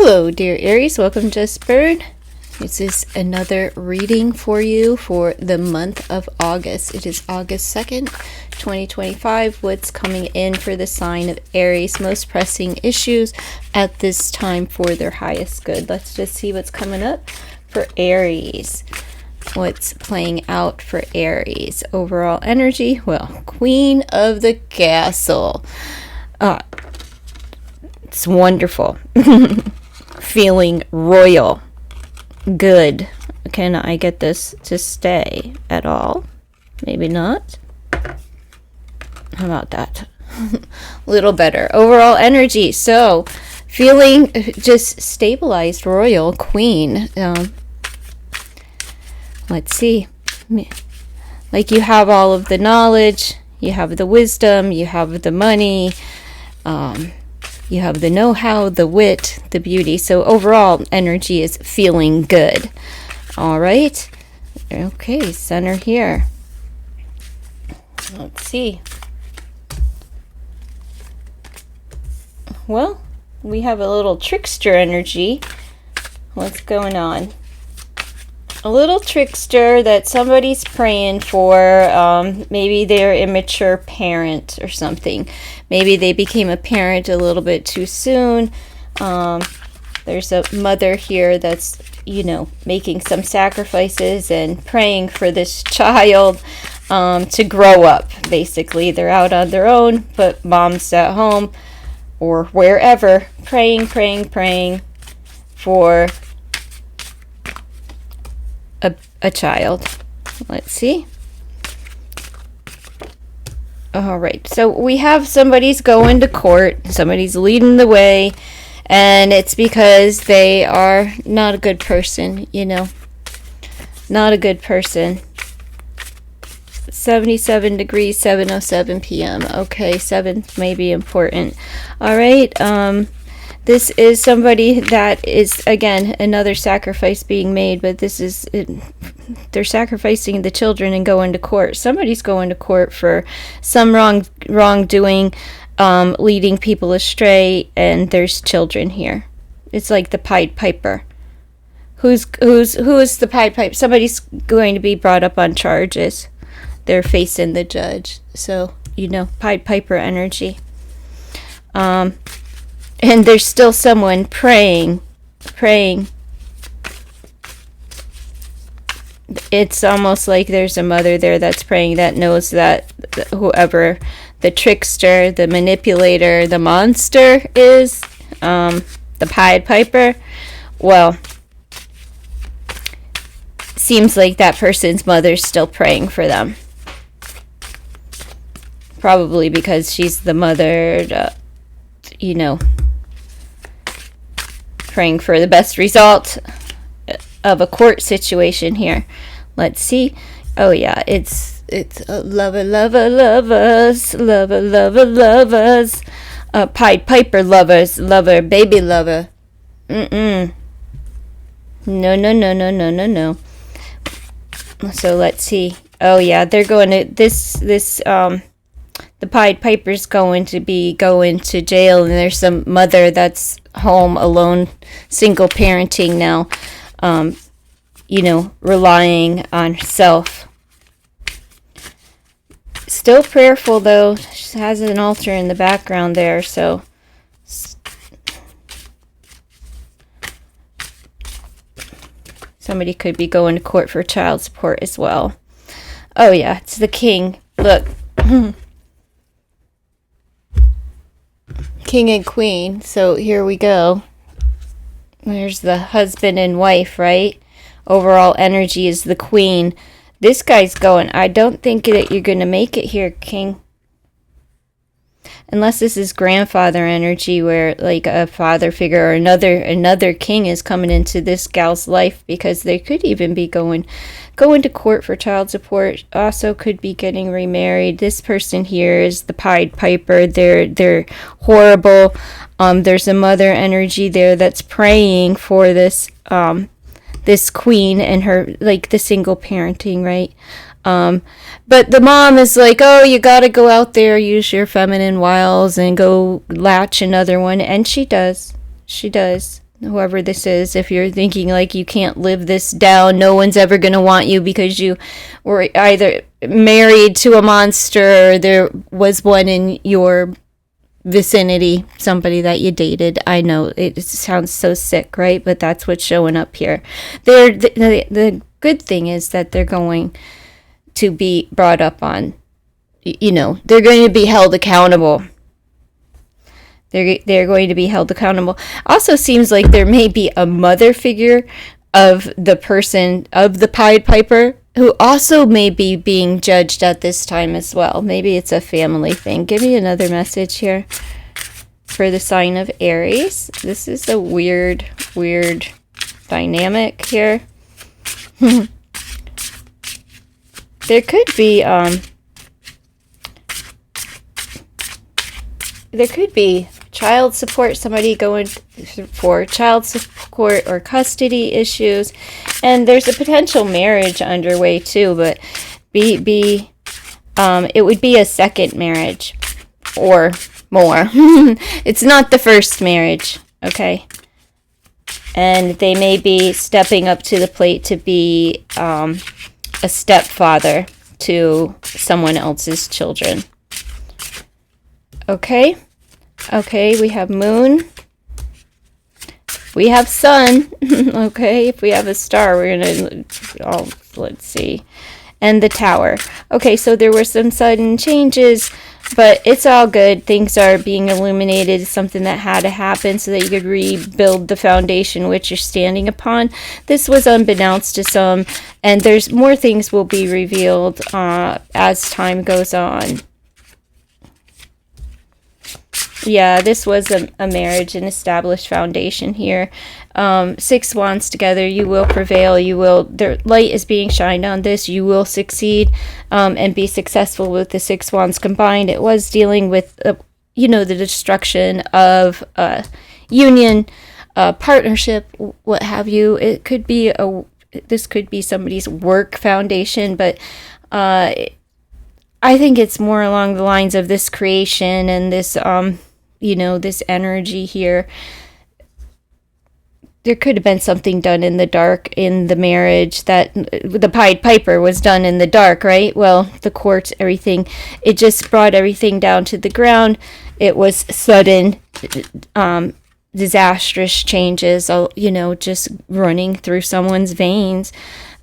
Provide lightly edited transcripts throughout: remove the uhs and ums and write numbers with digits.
Hello, dear Aries. Welcome to Bird. This is another reading for you for the month of August. It is August 2nd, 2025. What's coming in for the sign of Aries? Most pressing issues at this time for their highest good. Let's just see what's coming up for Aries. What's playing out for Aries? Overall energy. Well, Queen of the Castle. It's wonderful. Feeling royal. Good. Can I get this to stay at all? Maybe not. How about that? A little better. Overall energy. So, feeling just stabilized, royal, queen. Let's see. Like you have all of the knowledge, you have the wisdom, you have the money, you have the know-how, the wit, the beauty. So overall energy is feeling good. All right. Okay, center here. Let's see. Well, we have a little trickster energy. What's going on? A little trickster that somebody's praying for. Maybe they're immature parent or something. Maybe they became a parent a little bit too soon. There's a mother here that's, making some sacrifices and praying for this child to grow up, basically. They're out on their own, but mom's at home or wherever, praying for a child. Let's see. All right, so we have somebody's going to court, somebody's leading the way, and it's because they are not a good person, not a good person. 77 degrees, 7:07 p.m. Okay, 7 may be important. All right, this is somebody that is, again, another sacrifice being made, but this is, they're sacrificing the children and going to court. Somebody's going to court for some wrongdoing, leading people astray, and there's children here. It's like the Pied Piper. Who is the Pied Piper? Somebody's going to be brought up on charges. They're facing the judge. So, Pied Piper energy. And there's still someone praying. It's almost like there's a mother there that's praying that knows that whoever the trickster, the manipulator, the monster is, the Pied Piper, well, seems like that person's mother's still praying for them. Probably because she's the mother, praying for the best result of a court situation here. Let's see. Oh yeah, it's lovers, Pied Piper lovers, baby lover. No. So let's see. Oh yeah, they're going to the Pied Piper's going to jail, and there's some mother that's home alone, single parenting now, relying on herself. Still prayerful though. She has an altar in the background there, so somebody could be going to court for child support as well. Oh yeah, it's the king. Look. King and queen. So here we go. There's the husband and wife, right? Overall energy is the queen. This guy's going, I don't think that you're going to make it here, king. Unless this is grandfather energy, where like a father figure or another king is coming into this gal's life, because they could even be going to court for child support. Also could be getting remarried. This person here is the Pied Piper. They're horrible. There's a mother energy there that's praying for this this queen and her, like the single parenting, right? But the mom is like, oh, you gotta go out there, use your feminine wiles and go latch another one. And she does. whoever this is, if you're thinking like you can't live this down, no one's ever going to want you because you were either married to a monster or there was one in your vicinity, somebody that you dated. I know it sounds so sick, right? But that's what's showing up here. The good thing is that they're going to be brought up on, you know, they're going to be held accountable. They're going to be held accountable. Also seems like there may be a mother figure of the person, of the Pied Piper, who also may be being judged at this time as well. Maybe it's a family thing. Give me another message here for the sign of Aries. This is a weird dynamic here. There could be child support, somebody going for child support or custody issues, and there's a potential marriage underway too, but it would be a second marriage or more. It's not the first marriage, okay? And they may be stepping up to the plate to be a stepfather to someone else's children. Okay, we have moon. We have sun. Okay, if we have a star, we're going to, let's see. And the tower. Okay, so there were some sudden changes, but it's all good. Things are being illuminated. It's something that had to happen so that you could rebuild the foundation which you're standing upon. This was unbeknownst to some, and there's more things will be revealed as time goes on. Yeah, this was a marriage, an established foundation here. 6 wands together, you will prevail. You will, the light is being shined on this. You will succeed and be successful with the 6 wands combined. It was dealing with, the destruction of union, partnership, what have you. It could be this could be somebody's work foundation, but I think it's more along the lines of this creation and this this energy here. There could have been something done in the dark in the marriage, that the Pied Piper was done in the dark, right? Well, the courts, everything, it just brought everything down to the ground. It was sudden, disastrous changes, just running through someone's veins.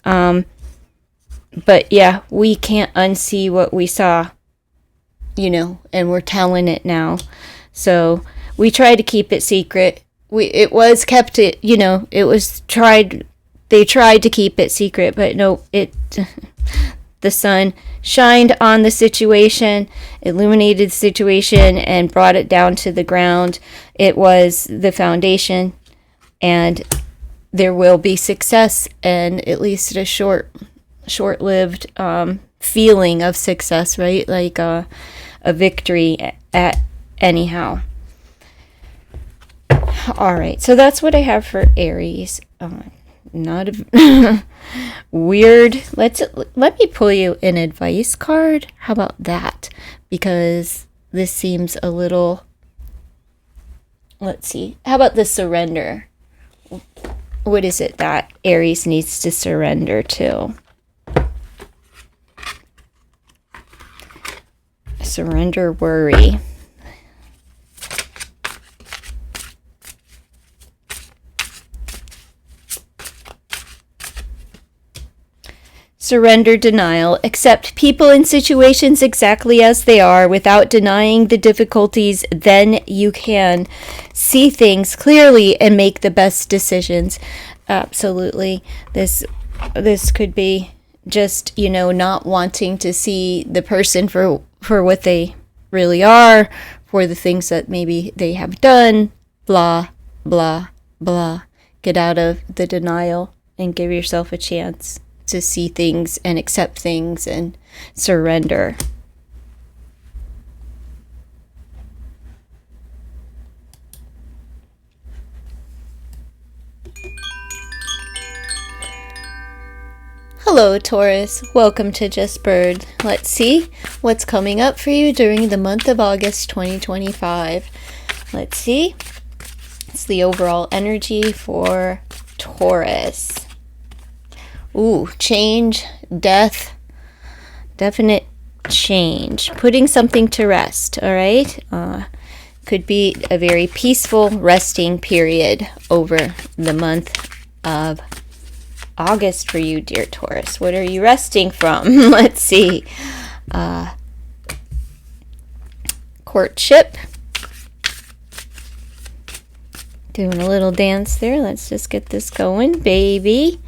But yeah, we can't unsee what we saw, and we're telling it now. So we try to keep it secret. It was kept, they tried to keep it secret, but no, the sun shined on the situation, illuminated the situation, and brought it down to the ground. It was the foundation, and there will be success, and at least a short-lived feeling of success, right? Like a victory at anyhow. All right, so that's what I have for Aries. Not a weird. Let me pull you an advice card. How about that? Because this seems a little. Let's see. How about the surrender? What is it that Aries needs to surrender to? Surrender worry. Surrender denial. Accept people and situations exactly as they are without denying the difficulties. Then you can see things clearly and make the best decisions. Absolutely. This could be just, not wanting to see the person for what they really are, for the things that maybe they have done, blah, blah, blah. Get out of the denial and give yourself a chance to see things and accept things and surrender. Hello, Taurus. Welcome to Just Bird. Let's see what's coming up for you during the month of August 2025. Let's see. What's the overall energy for Taurus? Ooh, change, death, definite change. Putting something to rest, all right? Could be a very peaceful resting period over the month of August for you, dear Taurus. What are you resting from? Let's see. Courtship. Doing a little dance there. Let's just get this going. Baby.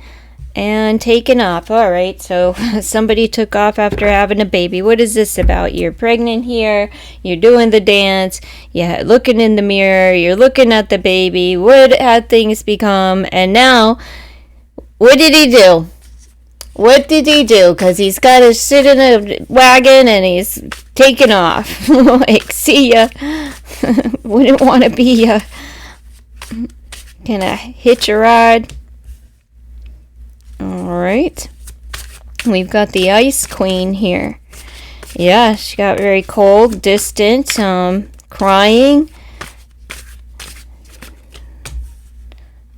And taken off. All right, so somebody took off after having a baby. What is this about? You're pregnant here. You're doing the dance. You're looking in the mirror. You're looking at the baby. What had things become? And now, what did he do? What did he do? Because he's got to sit in a wagon and he's taking off. Like, see ya. Wouldn't want to be ya. Can I hitch a ride? Alright. We've got the Ice Queen here. Yeah, she got very cold, distant, crying.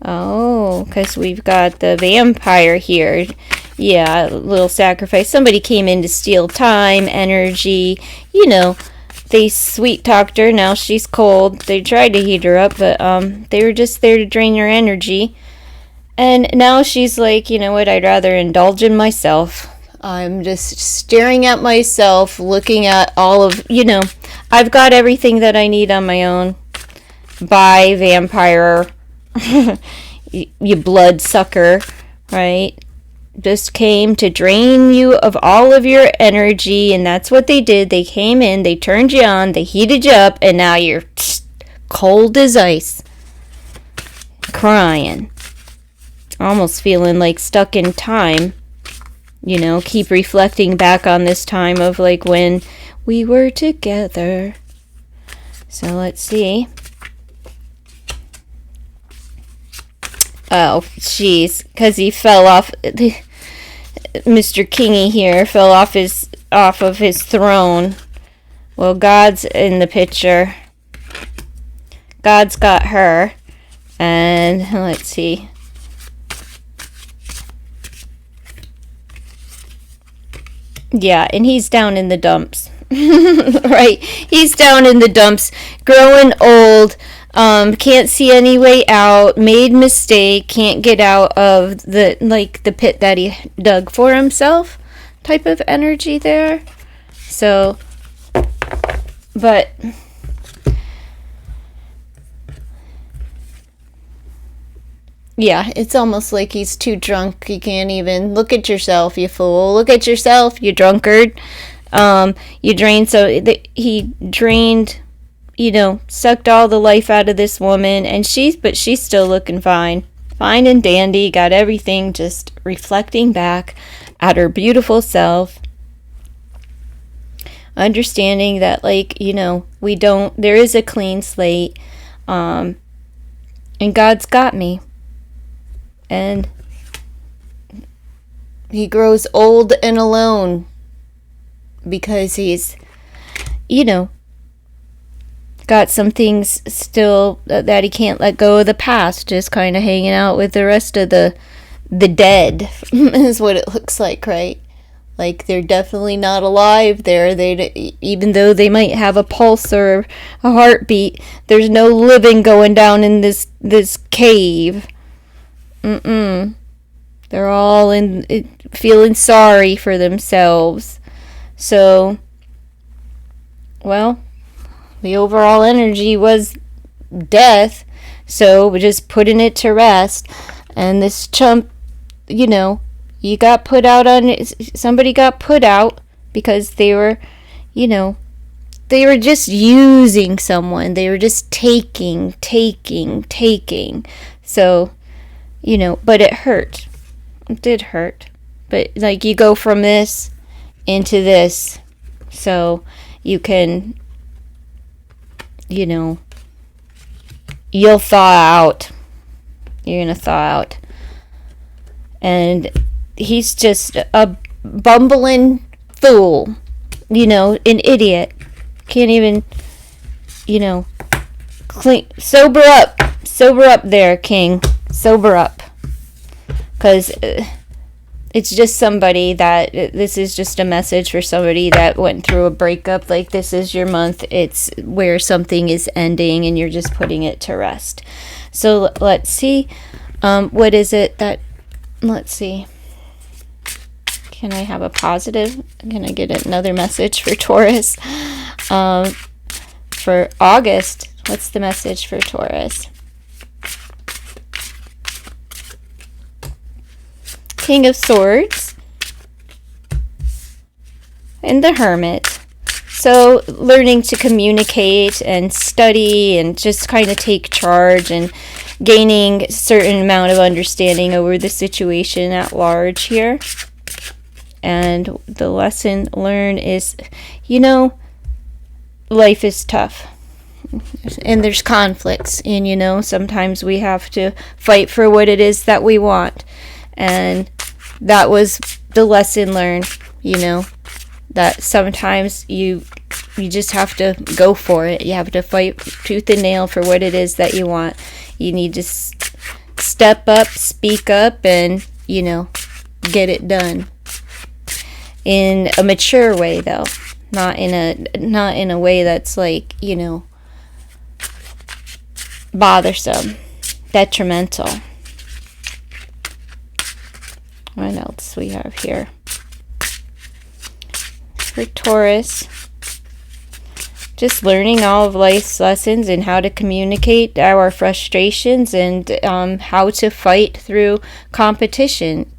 Oh, because we've got the vampire here. Yeah, a little sacrifice. Somebody came in to steal time, energy. You know, they sweet talked her. Now she's cold. They tried to heat her up, but they were just there to drain her energy. And now she's like, you know what, I'd rather indulge in myself. I'm just staring at myself, looking at all of, you know, I've got everything that I need on my own. Bye, vampire. You blood sucker, right? Just came to drain you of all of your energy, and that's what they did. They came in, they turned you on, they heated you up, and now you're cold as ice. Crying. Almost feeling like stuck in time. You know, keep reflecting back on this time of like when we were together. So let's see. Oh, jeez, because he fell off. Mr. Kingy here fell off of his throne. Well, God's in the picture. God's got her. And let's see. Yeah, and he's down in the dumps. Right? He's down in the dumps, growing old, can't see any way out, made mistake, can't get out of the pit that he dug for himself type of energy there. So, but yeah, it's almost like he's too drunk. He can't even look at yourself, you fool. Look at yourself, you drunkard. You drained, he drained, you know, sucked all the life out of this woman, but she's still looking fine. Fine and dandy, got everything, just reflecting back at her beautiful self. Understanding that, like, you know, there is a clean slate, and God's got me. And he grows old and alone because he's, you know, got some things still that he can't let go of the past, just kind of hanging out with the rest of the dead is what it looks like, right? Like they're definitely not alive there. Even though they might have a pulse or a heartbeat, there's no living going down in this cave. They're all feeling sorry for themselves. So, well, the overall energy was death. So we're just putting it to rest. And this chump, you know, somebody got put out because they were, you know, they were just using someone. They were just taking. So, you know, but it hurt. It did hurt. But, like, you go from this into this. So, you can, you know, you'll thaw out. You're going to thaw out. And he's just a bumbling fool. You know, an idiot. Can't even, you know, sober up. sober up there, King. Sober up. Because it's just somebody that, this is just a message for somebody that went through a breakup. Like, this is your month. It's where something is ending and you're just putting it to rest. So let's see. What is it that, let's see. Can I have a positive? Can I get another message for Taurus? For August, what's the message for Taurus? King of Swords and the Hermit. So learning to communicate and study and just kind of take charge and gaining a certain amount of understanding over the situation at large here. And the lesson learned is, you know, life is tough. And there's conflicts. And, you know, sometimes we have to fight for what it is that we want. And that was the lesson learned, you know, that sometimes you just have to go for it. You have to fight tooth and nail for what it is that you want. You need to step up, speak up, and, you know, get it done. In a mature way, though. Not in a way that's like, you know, bothersome, detrimental. What else we have here? For Taurus, just learning all of life's lessons and how to communicate our frustrations and how to fight through competition.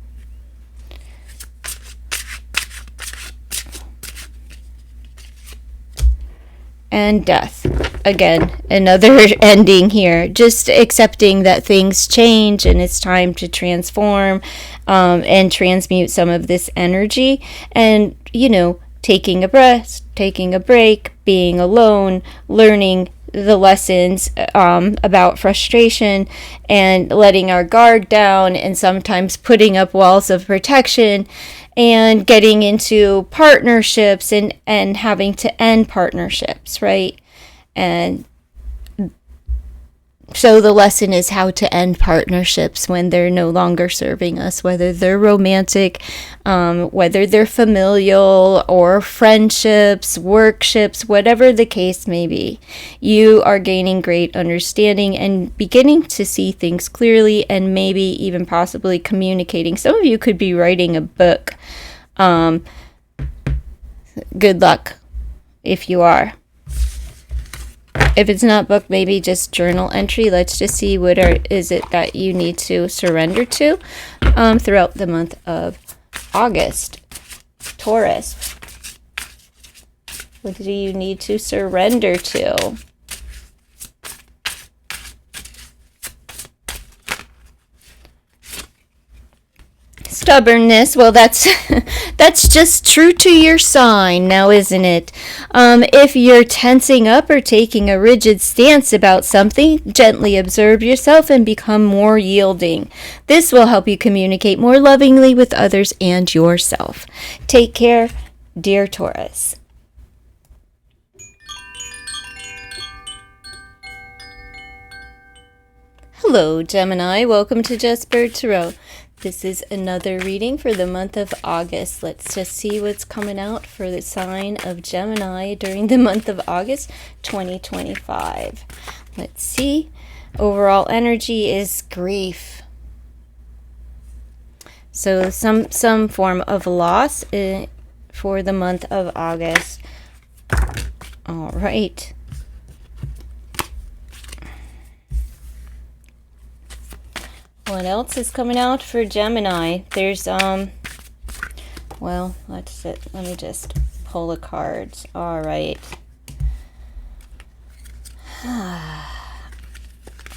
And death. Again, another ending here. Just accepting that things change and it's time to transform and transmute some of this energy. And, you know, taking a breath, taking a break, being alone, learning the lessons about frustration and letting our guard down and sometimes putting up walls of protection and getting into partnerships and having to end partnerships, right? And so the lesson is how to end partnerships when they're no longer serving us, whether they're romantic, whether they're familial or friendships, workships, whatever the case may be. You are gaining great understanding and beginning to see things clearly and maybe even possibly communicating. Some of you could be writing a book. Good luck if you are. If it's not book, maybe just journal entry. Let's just see what is it that you need to surrender to throughout the month of August. Taurus, what do you need to surrender to? Stubbornness. Well, that's just true to your sign now, isn't it? If you're tensing up or taking a rigid stance about something, gently observe yourself and become more yielding. This will help you communicate more lovingly with others and yourself. Take care, dear Taurus. Hello, Gemini. Welcome to Just Bird Tarot. This is another reading for the month of August. Let's just see what's coming out for the sign of Gemini during the month of August 2025. Let's see. Overall energy is grief. So some form of loss for the month of August. All right. What else is coming out for Gemini? There's, well, let me just pull the cards. All right.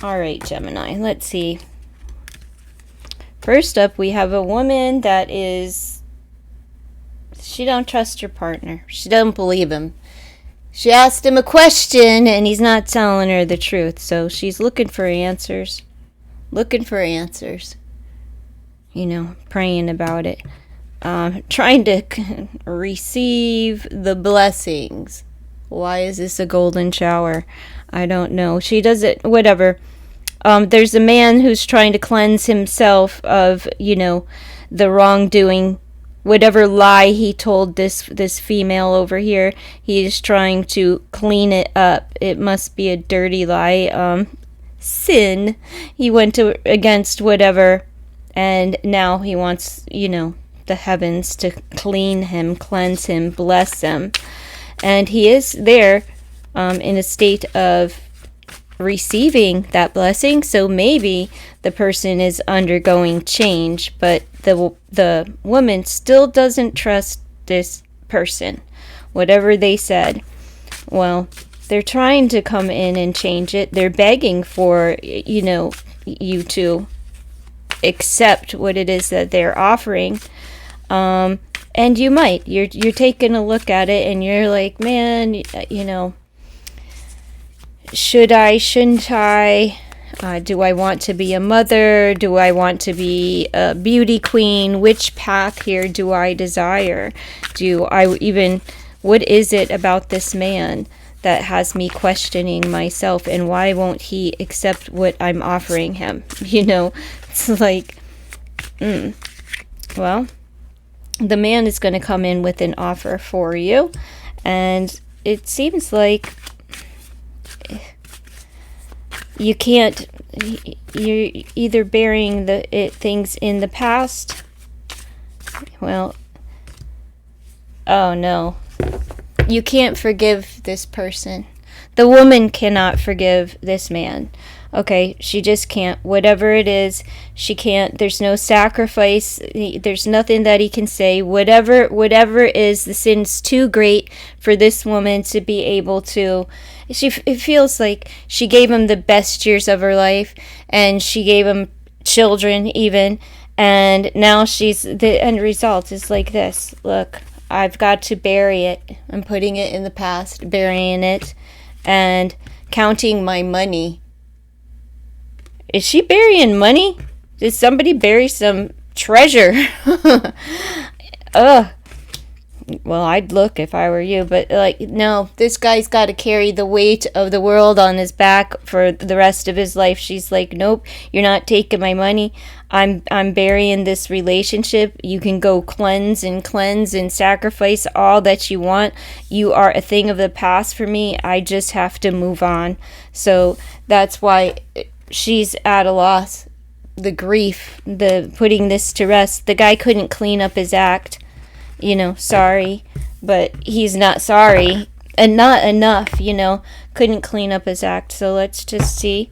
All right, Gemini. Let's see. First up, we have a woman that she don't trust her partner. She doesn't believe him. She asked him a question, and he's not telling her the truth. So she's looking for answers. You know, praying about it, trying to receive the blessings. Why is this a golden shower? I don't know. She does it, whatever. There's a man who's trying to cleanse himself of, you know, the wrongdoing, whatever lie he told this female over here. He is trying to clean it up. It must be a dirty lie. Sin. He went against whatever, and now he wants, you know, the heavens to clean him, cleanse him, bless him. And he is there in a state of receiving that blessing. So maybe the person is undergoing change, but the woman still doesn't trust this person, whatever they said. Well, they're trying to come in and change it. They're begging for, you know, you to accept what it is that they're offering. And you might. You're taking a look at it and you're like, man, you know, should I, shouldn't I? Do I want to be a mother? Do I want to be a beauty queen? Which path here do I desire? What is it about this man that has me questioning myself, and why won't he accept what I'm offering him? You know, it's like, well, the man is going to come in with an offer for you, and it seems like you can't, you're either burying things in the past. Well, oh no, you can't forgive this person. The woman cannot forgive this man. Okay, she just can't. Whatever it is, she can't. There's no sacrifice. There's nothing that he can say. Whatever is, the sin's too great for this woman to be able to. It feels like she gave him the best years of her life, and she gave him children even, and now the end result is like this. Look, I've got to bury it. I'm putting it in the past, burying it, and counting my money. Is she burying money? Did somebody bury some treasure? Ugh. Well, I'd look if I were you, but like, no, this guy's got to carry the weight of the world on his back for the rest of his life. She's like, nope, you're not taking my money. I'm burying this relationship. You can go cleanse and sacrifice all that you want. You are a thing of the past for me. I just have to move on. So that's why she's at a loss. The grief, the putting this to rest. The guy couldn't clean up his act. You know, sorry, but he's not sorry, and not enough, you know, couldn't clean up his act. So let's just see.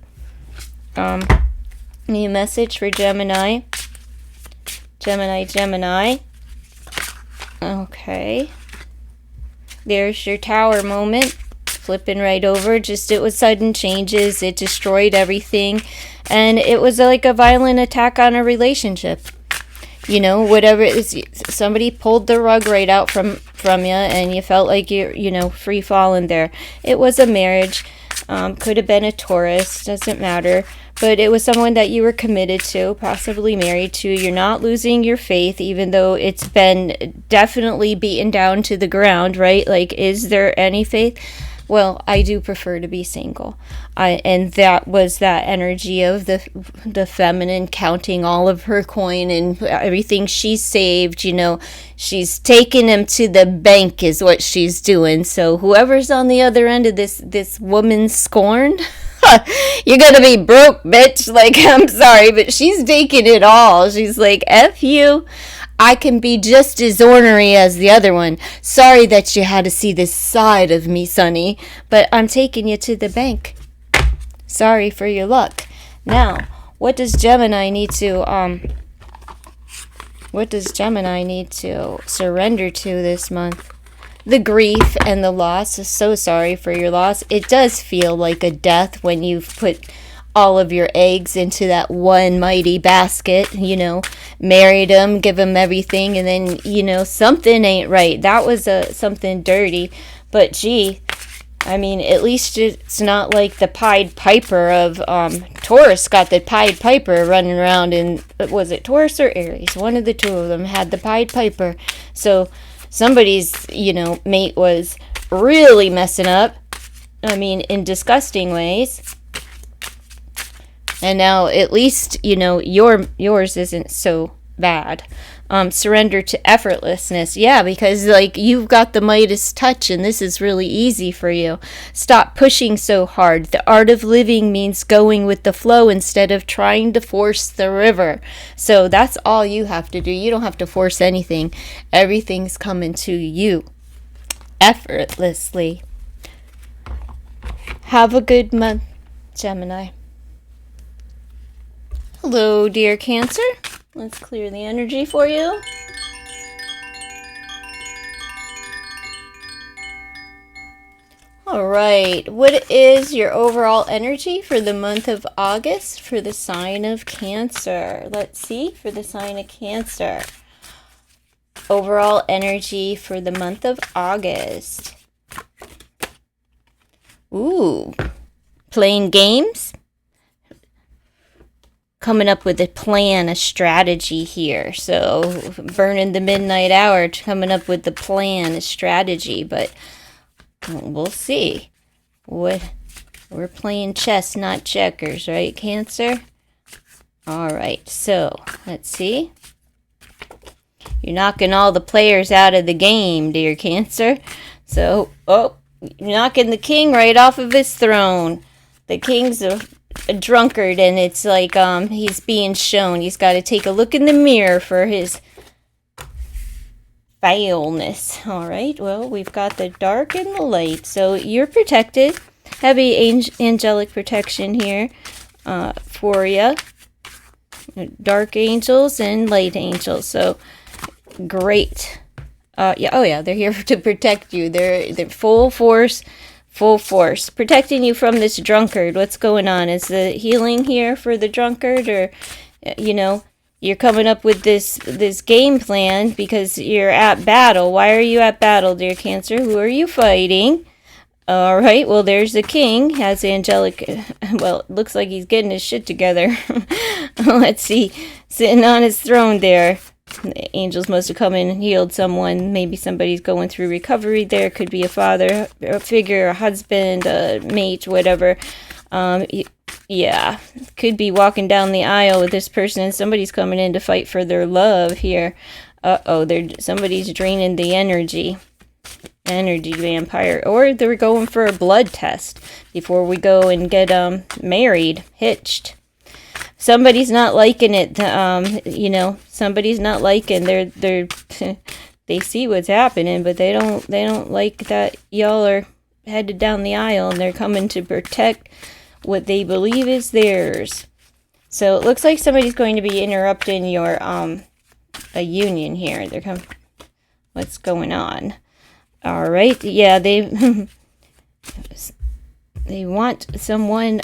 New message for Gemini. Gemini. Okay. There's your Tower moment. Flipping right over. It was sudden changes. It destroyed everything. And it was like a violent attack on a relationship. You know, whatever it is, somebody pulled the rug right out from you, and you felt like you're, you know, free falling there. It was a marriage. Could have been a Taurus. Doesn't matter. But it was someone that you were committed to, possibly married to. You're not losing your faith, even though it's been definitely beaten down to the ground, right? Like, is there any faith? Well, I do prefer to be single. And that was that energy of the feminine counting all of her coin and everything she saved, you know. She's taking them to the bank is what she's doing. So whoever's on the other end of this woman's scorn, you're gonna be broke, bitch. Like, I'm sorry, but she's taking it all. She's like, F you. I can be just as ornery as the other one. Sorry that you had to see this side of me, Sonny, but I'm taking you to the bank. Sorry for your luck. Now, what does Gemini need to surrender to this month? The grief and the loss. So sorry for your loss. It does feel like a death when you've put all of your eggs into that one mighty basket, you know, married him, give him everything, and then, you know, something ain't right. That was something dirty. But gee, I mean, at least it's not like the Pied Piper of Taurus got the Pied Piper running around in, was it Taurus or Aries? One of the two of them had the Pied Piper. So somebody's, you know, mate was really messing up. I mean, in disgusting ways. And now at least, you know, yours isn't so bad. Surrender to effortlessness. Yeah, because like you've got the Midas touch and this is really easy for you. Stop pushing so hard. The art of living means going with the flow instead of trying to force the river. So that's all you have to do. You don't have to force anything. Everything's coming to you effortlessly. Have a good month, Gemini. Hello, dear Cancer. Let's clear the energy for you. All right. What is your overall energy for the month of August for the sign of Cancer? Let's see for the sign of Cancer. Overall energy for the month of August. Ooh. Playing games? Coming up with a plan, a strategy here. So burning the midnight hour, coming up with the plan, a strategy, but we'll see. We're playing chess, not checkers, right, Cancer? All right, so let's see. You're knocking all the players out of the game, dear Cancer. So, you're knocking the king right off of his throne. The king's a drunkard, and it's like he's being shown. He's got to take a look in the mirror for his foulness. All right, well, we've got the dark and the light, so you're protected. Heavy angelic protection here for you. Dark angels and light angels, so great. Yeah, they're here to protect you. They're full force protecting you from this drunkard. What's going on? Is the healing here for the drunkard, or you know, you're coming up with this game plan because you're at battle? Why are you at battle, dear Cancer? Who are you fighting? All right, well, there's the king, has angelic, well, it looks like he's getting his shit together. Let's see, sitting on his throne there. The angels must have come in and healed someone. Maybe somebody's going through recovery there. Could be a father, a figure, a husband, a mate, whatever. Yeah, could be walking down the aisle with this person and somebody's coming in to fight for their love here. Somebody's draining the energy vampire, or they're going for a blood test before we go and get married, hitched. Somebody's not liking it. Somebody's not liking. They're they see what's happening, but they don't like that y'all are headed down the aisle and they're coming to protect what they believe is theirs. So it looks like somebody's going to be interrupting your a union here. They're coming. What's going on? All right. Yeah, they want someone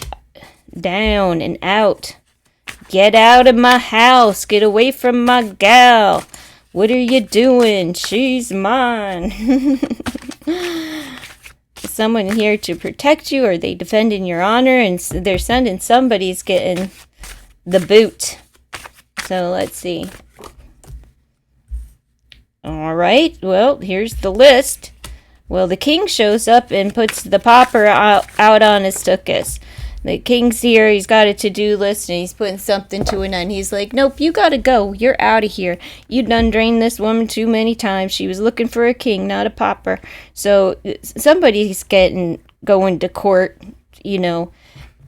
down and out. Get out of my house. Get away from my gal. What are you doing? She's mine. Someone here to protect you, or are they defending your honor? And they're sending somebody's getting the boot. So let's see. All right. Well, here's the list. Well, the king shows up and puts the pauper out on his tuchus. The king's here, he's got a to-do list, and he's putting something to an end. He's like, nope, you gotta go. You're out of here. You done drained this woman too many times. She was looking for a king, not a pauper. So somebody's going to court,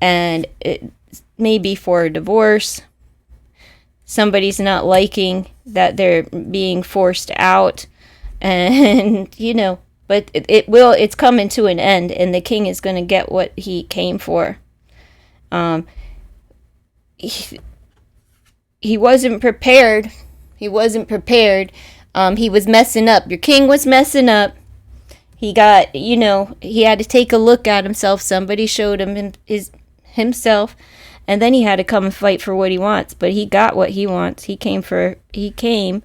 and it may be for a divorce. Somebody's not liking that they're being forced out, and, but it's coming to an end, and the king is going to get what he came for. He wasn't prepared. He wasn't prepared. He was messing up. Your king was messing up. He got, he had to take a look at himself. Somebody showed him himself, and then he had to come and fight for what he wants. But he got what he wants. He came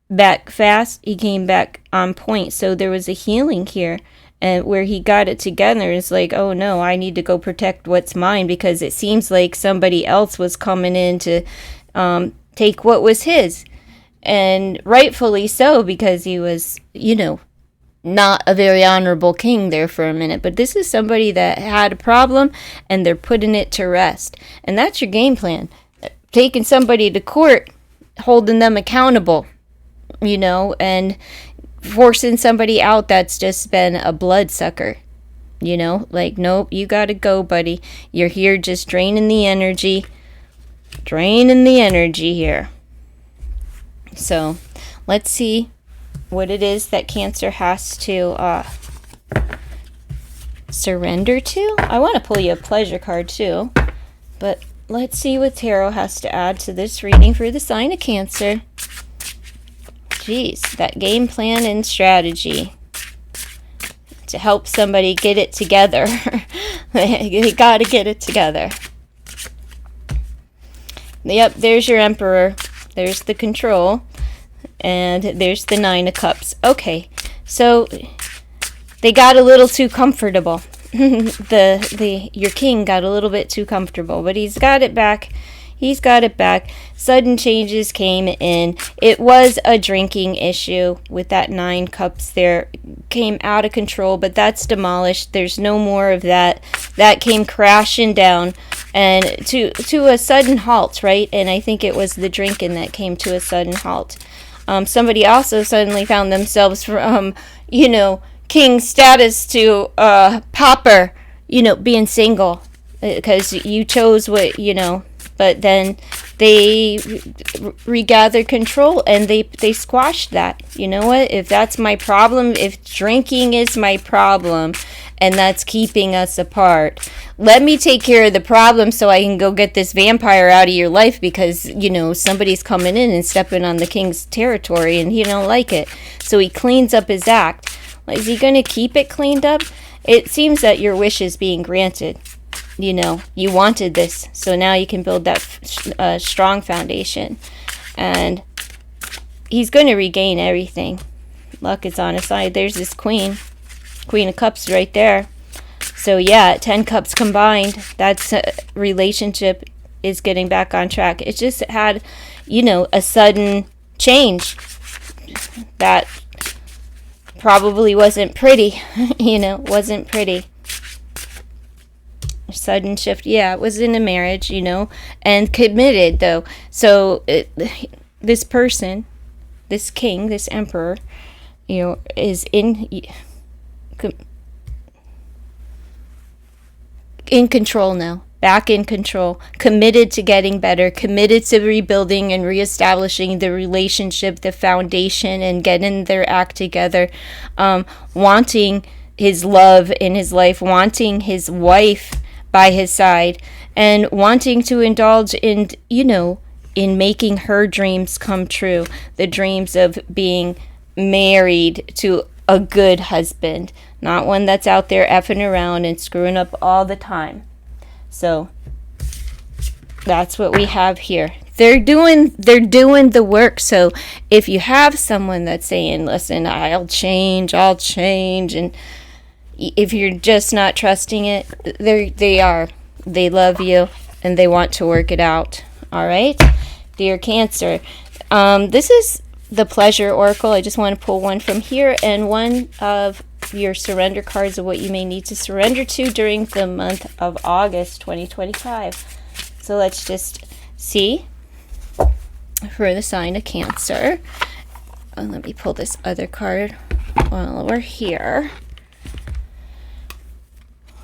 back fast. He came back on point. So there was a healing here. And where he got it together, it's like, oh no, I need to go protect what's mine, because it seems like somebody else was coming in to take what was his. And rightfully so, because he was, not a very honorable king there for a minute, but this is somebody that had a problem and they're putting it to rest. And that's your game plan. Taking somebody to court, holding them accountable, you know, and forcing somebody out that's just been a bloodsucker, you know, like, nope, you gotta go, buddy. You're here just draining the energy here. So let's see what it is that Cancer has to surrender to. I want to pull you a pleasure card too, but let's see what Tarot has to add to this reading for the sign of Cancer. Jeez, that game plan and strategy to help somebody get it together. They got to get it together. Yep, there's your Emperor. There's the control. And there's the Nine of Cups. Okay, so they got a little too comfortable. Your king got a little bit too comfortable, but he's got it back. He's got it back. Sudden changes came in. It was a drinking issue with that 9 cups there. Came out of control, but that's demolished. There's no more of that. That came crashing down and to a sudden halt, right? And I think it was the drinking that came to a sudden halt. Somebody also suddenly found themselves from, king status to pauper, being single. Because you chose what, but then they regathered control and they squashed that. You know what? If that's my problem, if drinking is my problem and that's keeping us apart, let me take care of the problem so I can go get this vampire out of your life because, somebody's coming in and stepping on the king's territory and he don't like it. So he cleans up his act. Is he going to keep it cleaned up? It seems that your wish is being granted. You wanted this, so now you can build that strong foundation. And he's going to regain everything. Luck is on his side. There's this Queen of Cups right there. So yeah, 10 cups combined, that's relationship is getting back on track. It just had, a sudden change that probably wasn't pretty, wasn't pretty. Sudden shift. Yeah, it was in a marriage, and committed though. So this person, this king, this emperor, is in control now. Back in control, committed to getting better, committed to rebuilding and reestablishing the relationship, the foundation, and getting their act together, wanting his love in his life, wanting his wife by his side, and wanting to indulge in, in making her dreams come true. The dreams of being married to a good husband, not one that's out there effing around and screwing up all the time. So that's what we have here. They're doing the work. So if you have someone that's saying, listen, I'll change, and if you're just not trusting it, they love you and they want to work it out. All right, dear Cancer, this is the Pleasure Oracle. I just want to pull one from here and one of your surrender cards of what you may need to surrender to during the month of August 2025. So let's just see for the sign of Cancer. Let me pull this other card while we're here.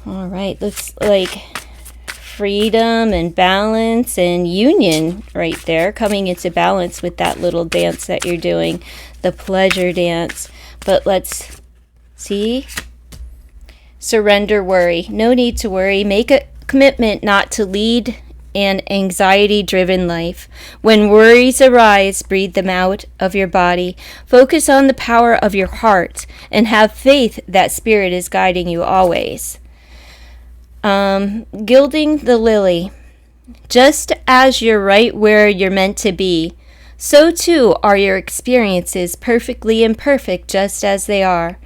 All right, looks like freedom and balance and union right there, coming into balance with that little dance that you're doing, the pleasure dance. But let's see. Surrender worry. No need to worry. Make a commitment not to lead an anxiety-driven life. When worries arise, breathe them out of your body. Focus on the power of your heart and have faith that Spirit is guiding you always. Gilding the lily. Just as you're right where you're meant to be, so too are your experiences perfectly imperfect just as they are.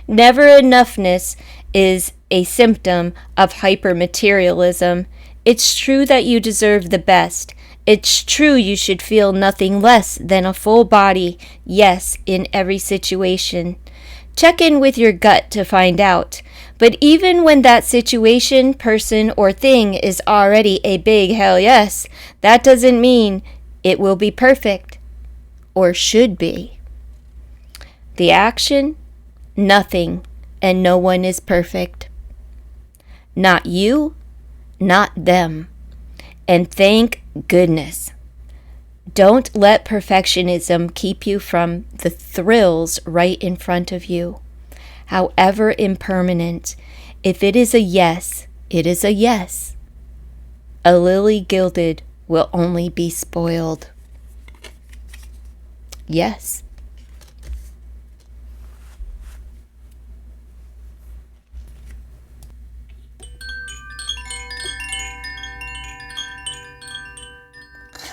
Never enoughness is a symptom of hypermaterialism. It's true that you deserve the best. It's true you should feel nothing less than a full body, yes, in every situation. Check in with your gut to find out. But even when that situation, person, or thing is already a big hell yes, that doesn't mean it will be perfect or should be. The action, nothing, and no one is perfect. Not you, not them. And thank goodness. Don't let perfectionism keep you from the thrills right in front of you. However impermanent, if it is a yes, it is a yes. A lily gilded will only be spoiled. Yes.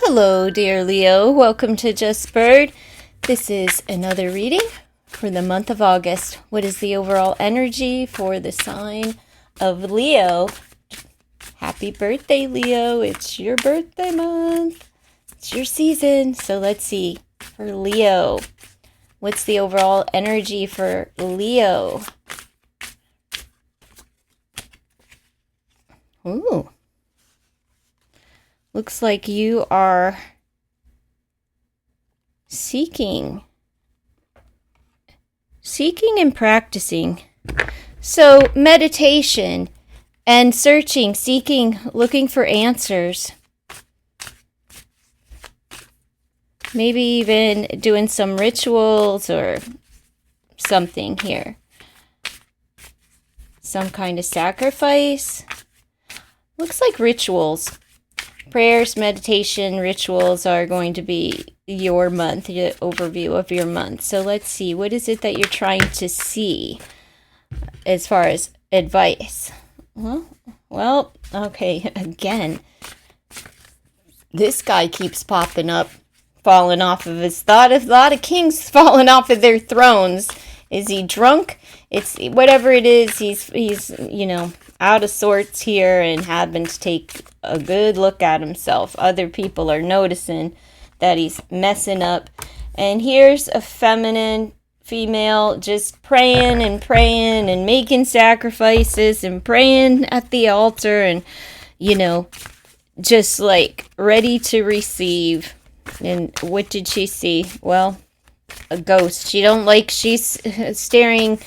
Hello, dear Leo. Welcome to Just Bird. This is another reading for the month of August. What is the overall energy for the sign of Leo? Happy birthday, Leo. It's your birthday month. It's your season. So let's see. For Leo, what's the overall energy for Leo? Ooh. Looks like you are seeking and practicing. So meditation and searching, seeking, looking for answers. Maybe even doing some rituals or something here. Some kind of sacrifice. Looks like rituals. Prayers, meditation, rituals are going to be your month, the overview of your month. So let's see, what is it that you're trying to see as far as advice? Well, okay, again, this guy keeps popping up, falling off of his thought. A lot of kings falling off of their thrones. Is he drunk? It's whatever it is, he's out of sorts here and having to take a good look at himself. Other people are noticing that he's messing up. And here's a feminine female just praying and making sacrifices and praying at the altar and, just like ready to receive. And what did she see? Well, a ghost. She's staring.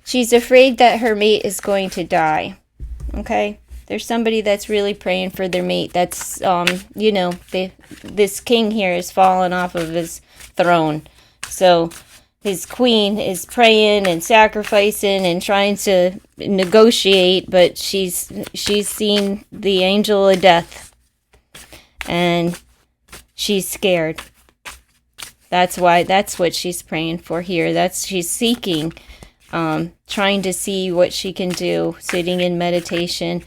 She's afraid that her mate is going to die. Okay? There's somebody that's really praying for their mate. That's, this king here is falling off of his throne. So his queen is praying and sacrificing and trying to negotiate, but she's seen the angel of death. And she's scared. That's what she's praying for here. She's seeking, trying to see what she can do, sitting in meditation,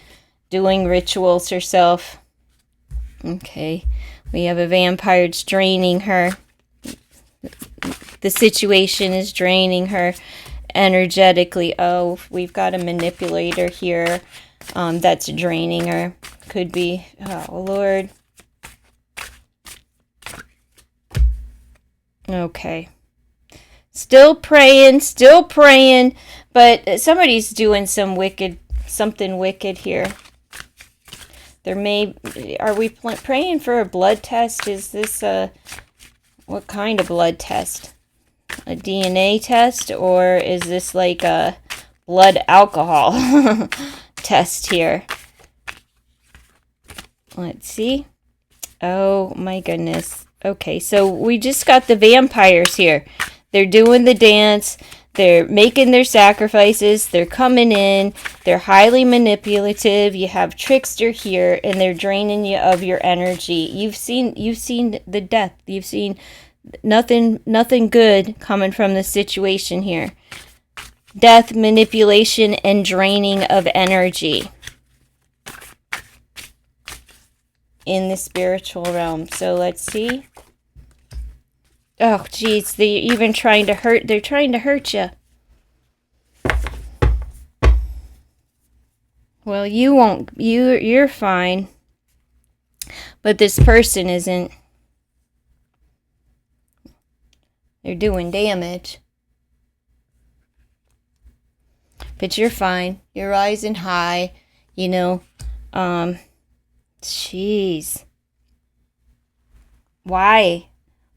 doing rituals herself. Okay, we have a vampire draining her. The situation is draining her energetically. Oh, we've got a manipulator here that's draining her. Could be, oh Lord. Okay. Still praying, but somebody's doing something wicked here. Are we praying for a blood test? Is this what kind of blood test? A DNA test, or is this like a blood alcohol test here? Let's see. Oh my goodness. Okay, so we just got the vampires here. They're doing the dance. They're making their sacrifices. They're coming in. They're highly manipulative. You have trickster here, and they're draining you of your energy. You've seen the death. You've seen nothing good coming from the situation here. Death, manipulation, and draining of energy in the spiritual realm. So let's see. Oh, geez, they're even trying to hurt. They're trying to hurt you. Well, you won't. You're fine. But this person isn't. They're doing damage. but you're fine. You're rising high, you know. Jeez. Why?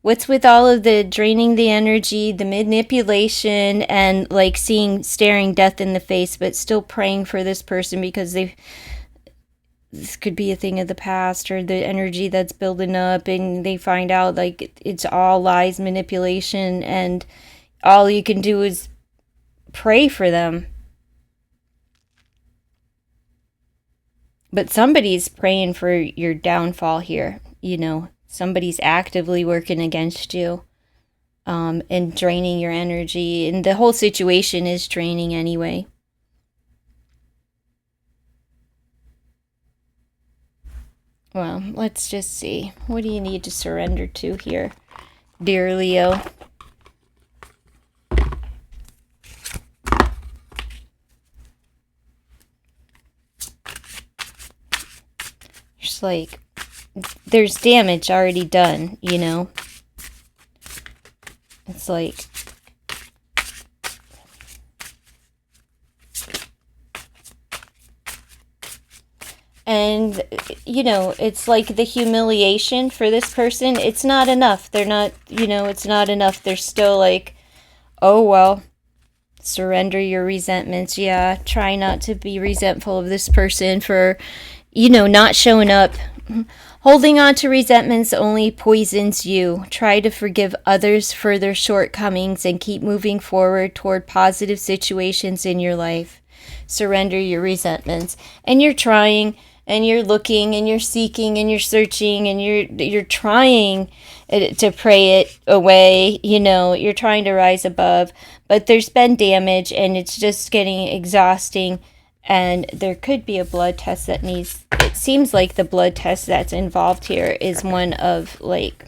What's with all of the draining the energy, the manipulation, and like staring death in the face, but still praying for this person because this could be a thing of the past, or the energy that's building up, and they find out like it's all lies, manipulation, and all you can do is pray for them. But somebody's praying for your downfall here, you know. Somebody's actively working against you, and draining your energy. And the whole situation is draining anyway. Well, let's just see. What do you need to surrender to here, dear Leo? Just like, there's damage already done, you know? It's like, and, you know, it's like the humiliation for this person, it's not enough. They're not, you know, it's not enough. They're still like, oh, well, surrender your resentments. Yeah, try not to be resentful of this person for, you know, not showing up. Holding on to resentments only poisons you. Try to forgive others for their shortcomings and keep moving forward toward positive situations in your life. Surrender your resentments. And you're trying, and you're looking, and you're seeking, and you're searching, and you're trying to pray it away. You know, you're trying to rise above, but there's been damage, and it's just getting exhausting. And there could be a blood test that needs, it seems like the blood test that's involved here is one of like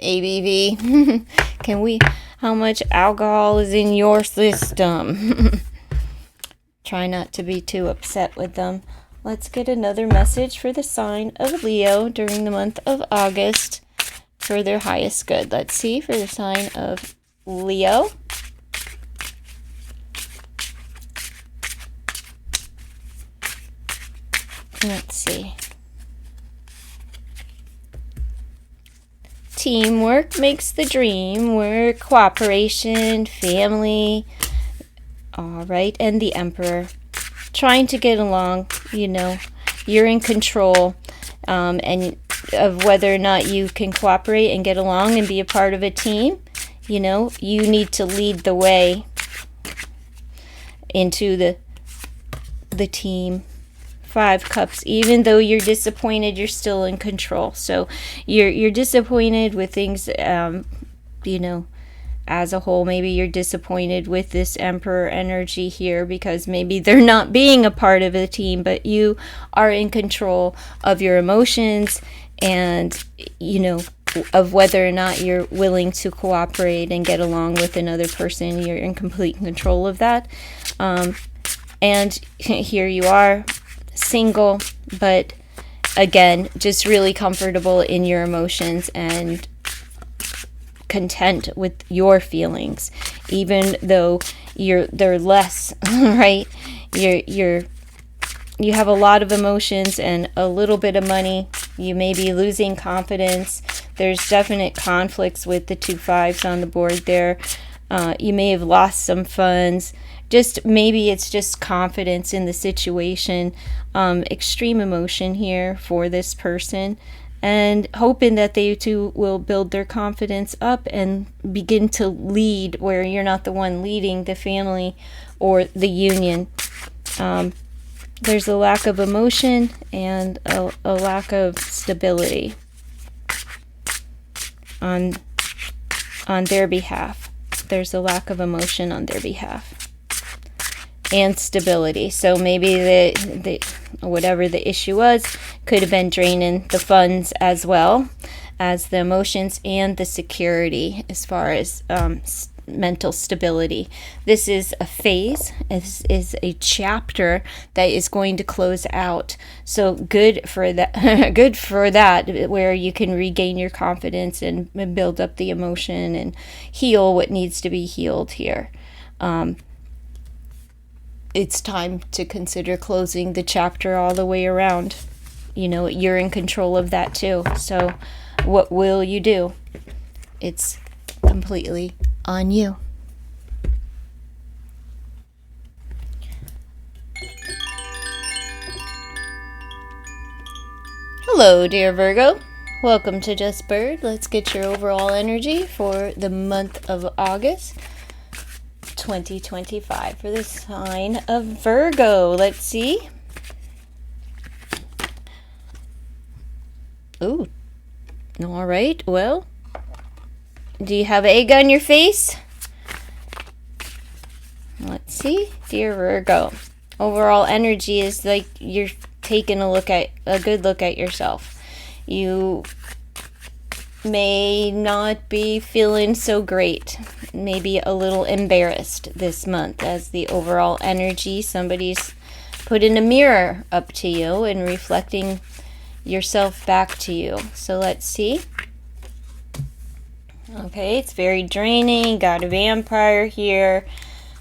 ABV. How much alcohol is in your system? Try not to be too upset with them. Let's get another message for the sign of Leo during the month of August for their highest good. Let's see for the sign of Leo. Let's see. Teamwork makes the dream work. Cooperation, family. All right. And the Emperor. Trying to get along, you know. You're in control, and of whether or not you can cooperate and get along and be a part of a team. You know, you need to lead the way into the team. 5 cups. Even though you're disappointed, you're still in control. So you're disappointed with things, you know, as a whole. Maybe you're disappointed with this Emperor energy here because maybe they're not being a part of the team, but you are in control of your emotions and, you know, of whether or not you're willing to cooperate and get along with another person. You're in complete control of that. And here you are, single, but again, just really comfortable in your emotions and content with your feelings, even though they're less, right? You have a lot of emotions and a little bit of money. You may be losing confidence. There's definite conflicts with the 2 5s on the board there. You may have lost some funds. Maybe it's just confidence in the situation. Extreme emotion here for this person, and hoping that they too will build their confidence up and begin to lead where you're not the one leading the family or the union. There's a lack of emotion and a lack of stability on their behalf. There's a lack of emotion on their behalf and stability. So maybe the whatever the issue was could have been draining the funds as well as the emotions and the security as far as mental stability. This is a phase. This is a chapter that is going to close out. So good for that. Good for that, where you can regain your confidence and build up the emotion and heal what needs to be healed here. it's time to consider closing the chapter all the way around. You know, you're in control of that too. So what will you do? It's completely on you. Hello, dear Virgo. Welcome to Just Bird. Let's get your overall energy for the month of August 2025 for the sign of Virgo. Let's see. Ooh. All right. Well, do you have egg on your face? Let's see. Dear Virgo. Overall energy is like you're taking a good look at yourself. You may not be feeling so great, maybe a little embarrassed this month as the overall energy. Somebody's putting a mirror up to you and reflecting yourself back to you. So let's see. Okay, it's very draining. Got a vampire here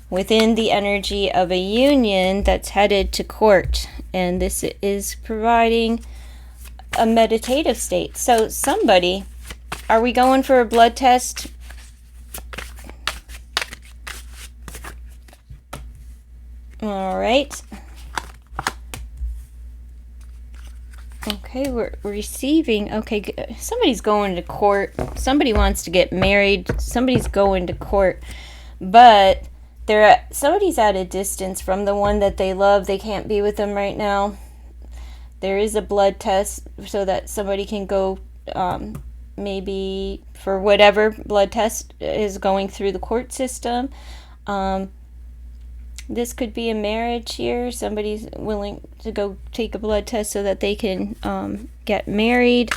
within the energy of a union that's headed to court. And this is providing a meditative state. So somebody, are we going for a blood test? All right. Okay, we're receiving. Okay, somebody's going to court. Somebody wants to get married. Somebody's going to court. But somebody's at a distance from the one that they love. They can't be with them right now. There is a blood test so that somebody can go maybe for whatever blood test is going through the court system. This could be a marriage here. Somebody's willing to go take a blood test so that they can get married.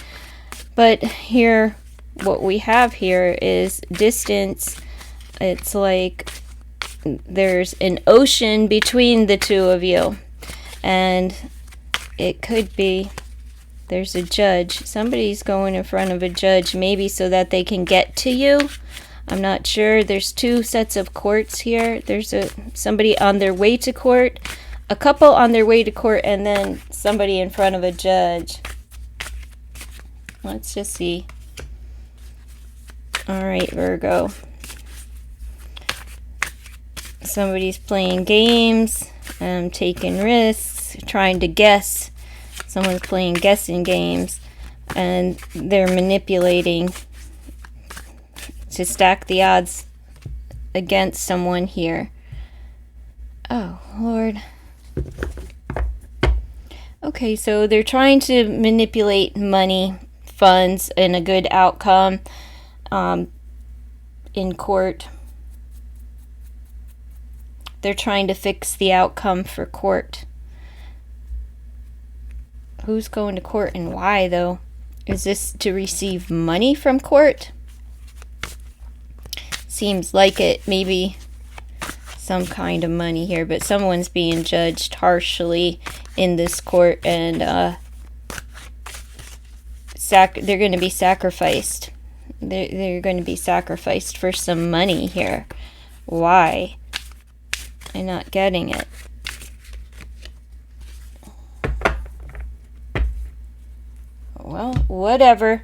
But here, what we have here is distance. It's like there's an ocean between the two of you. And it could be there's a judge. Somebody's going in front of a judge, maybe so that they can get to you. I'm not sure. There's two sets of courts here. There's somebody on their way to court, a couple on their way to court, and then somebody in front of a judge. Let's just see. All right, Virgo. Somebody's playing games, taking risks, trying to guess. Someone's playing guessing games, and they're manipulating to stack the odds against someone here. Oh, Lord. Okay, so they're trying to manipulate money, funds, and a good outcome in court. They're trying to fix the outcome for court. Who's going to court and why, though? Is this to receive money from court? Seems like it. Maybe some kind of money here, but someone's being judged harshly in this court, and they're going to be sacrificed. They're going to be sacrificed for some money here. Why? I'm not getting it. Well, whatever.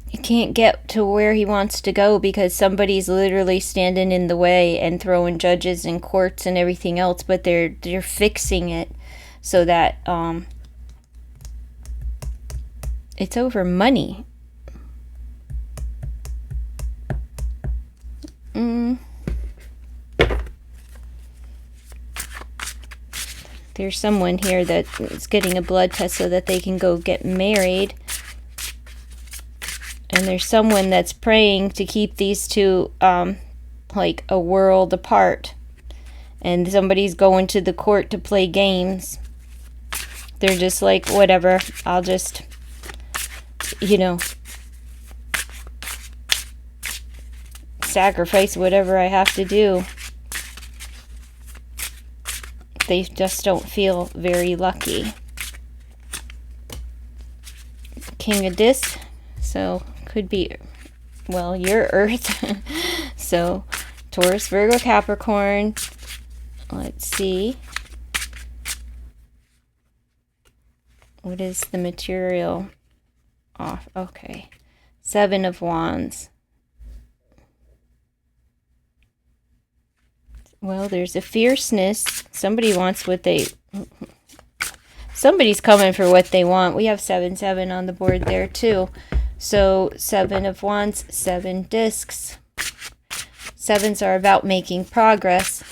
He can't get to where he wants to go because somebody's literally standing in the way and throwing judges and courts and everything else, but they're fixing it so that it's over money. There's someone here that is getting a blood test so that they can go get married. And there's someone that's praying to keep these two like a world apart. And somebody's going to the court to play games. They're just like, whatever, I'll just, sacrifice whatever I have to do. They just don't feel very lucky. King of Discs, so could be, well, your Earth. So Taurus, Virgo, Capricorn. Let's see. What is the material off? Okay. 7 of Wands. Well, there's a fierceness. Somebody wants what they... Somebody's coming for what they want. We have 7-7 on the board there too. So 7 of Wands, 7 discs. 7s are about making progress.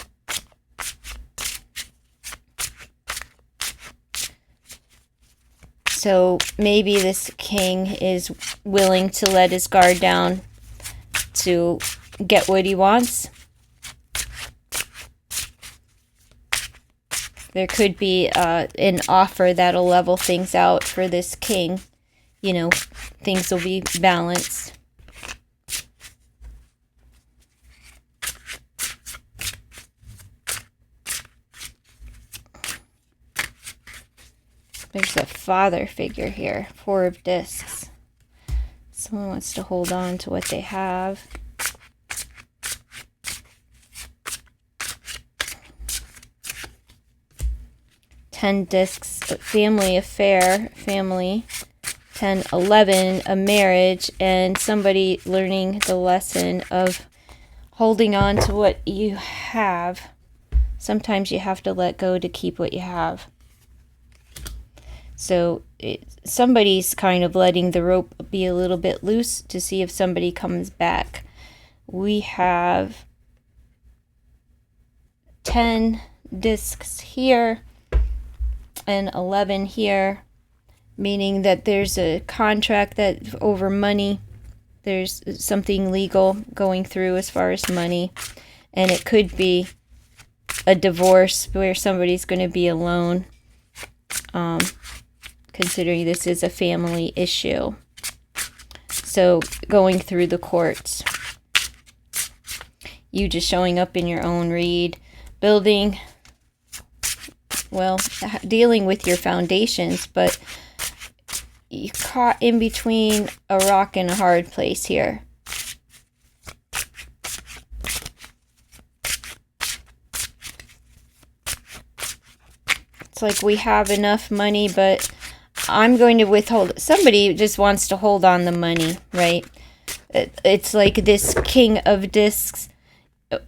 So maybe this king is willing to let his guard down to get what he wants. There could be an offer that'll level things out for this king. You know, things will be balanced. There's a father figure here. 4 of discs. Someone wants to hold on to what they have. Ten discs, family affair, family. 10, 11, a marriage, and somebody learning the lesson of holding on to what you have. Sometimes you have to let go to keep what you have. So somebody's kind of letting the rope be a little bit loose to see if somebody comes back. We have 10 discs here and 11 here, meaning that there's a contract that over money. There's something legal going through as far as money, and it could be a divorce where somebody's going to be alone, considering this is a family issue. So going through the courts, you just showing up in your own read, building, well, dealing with your foundations, but you're caught in between a rock and a hard place here. It's like we have enough money, but I'm going to withhold. Somebody just wants to hold on the money, right? It's like this King of Discs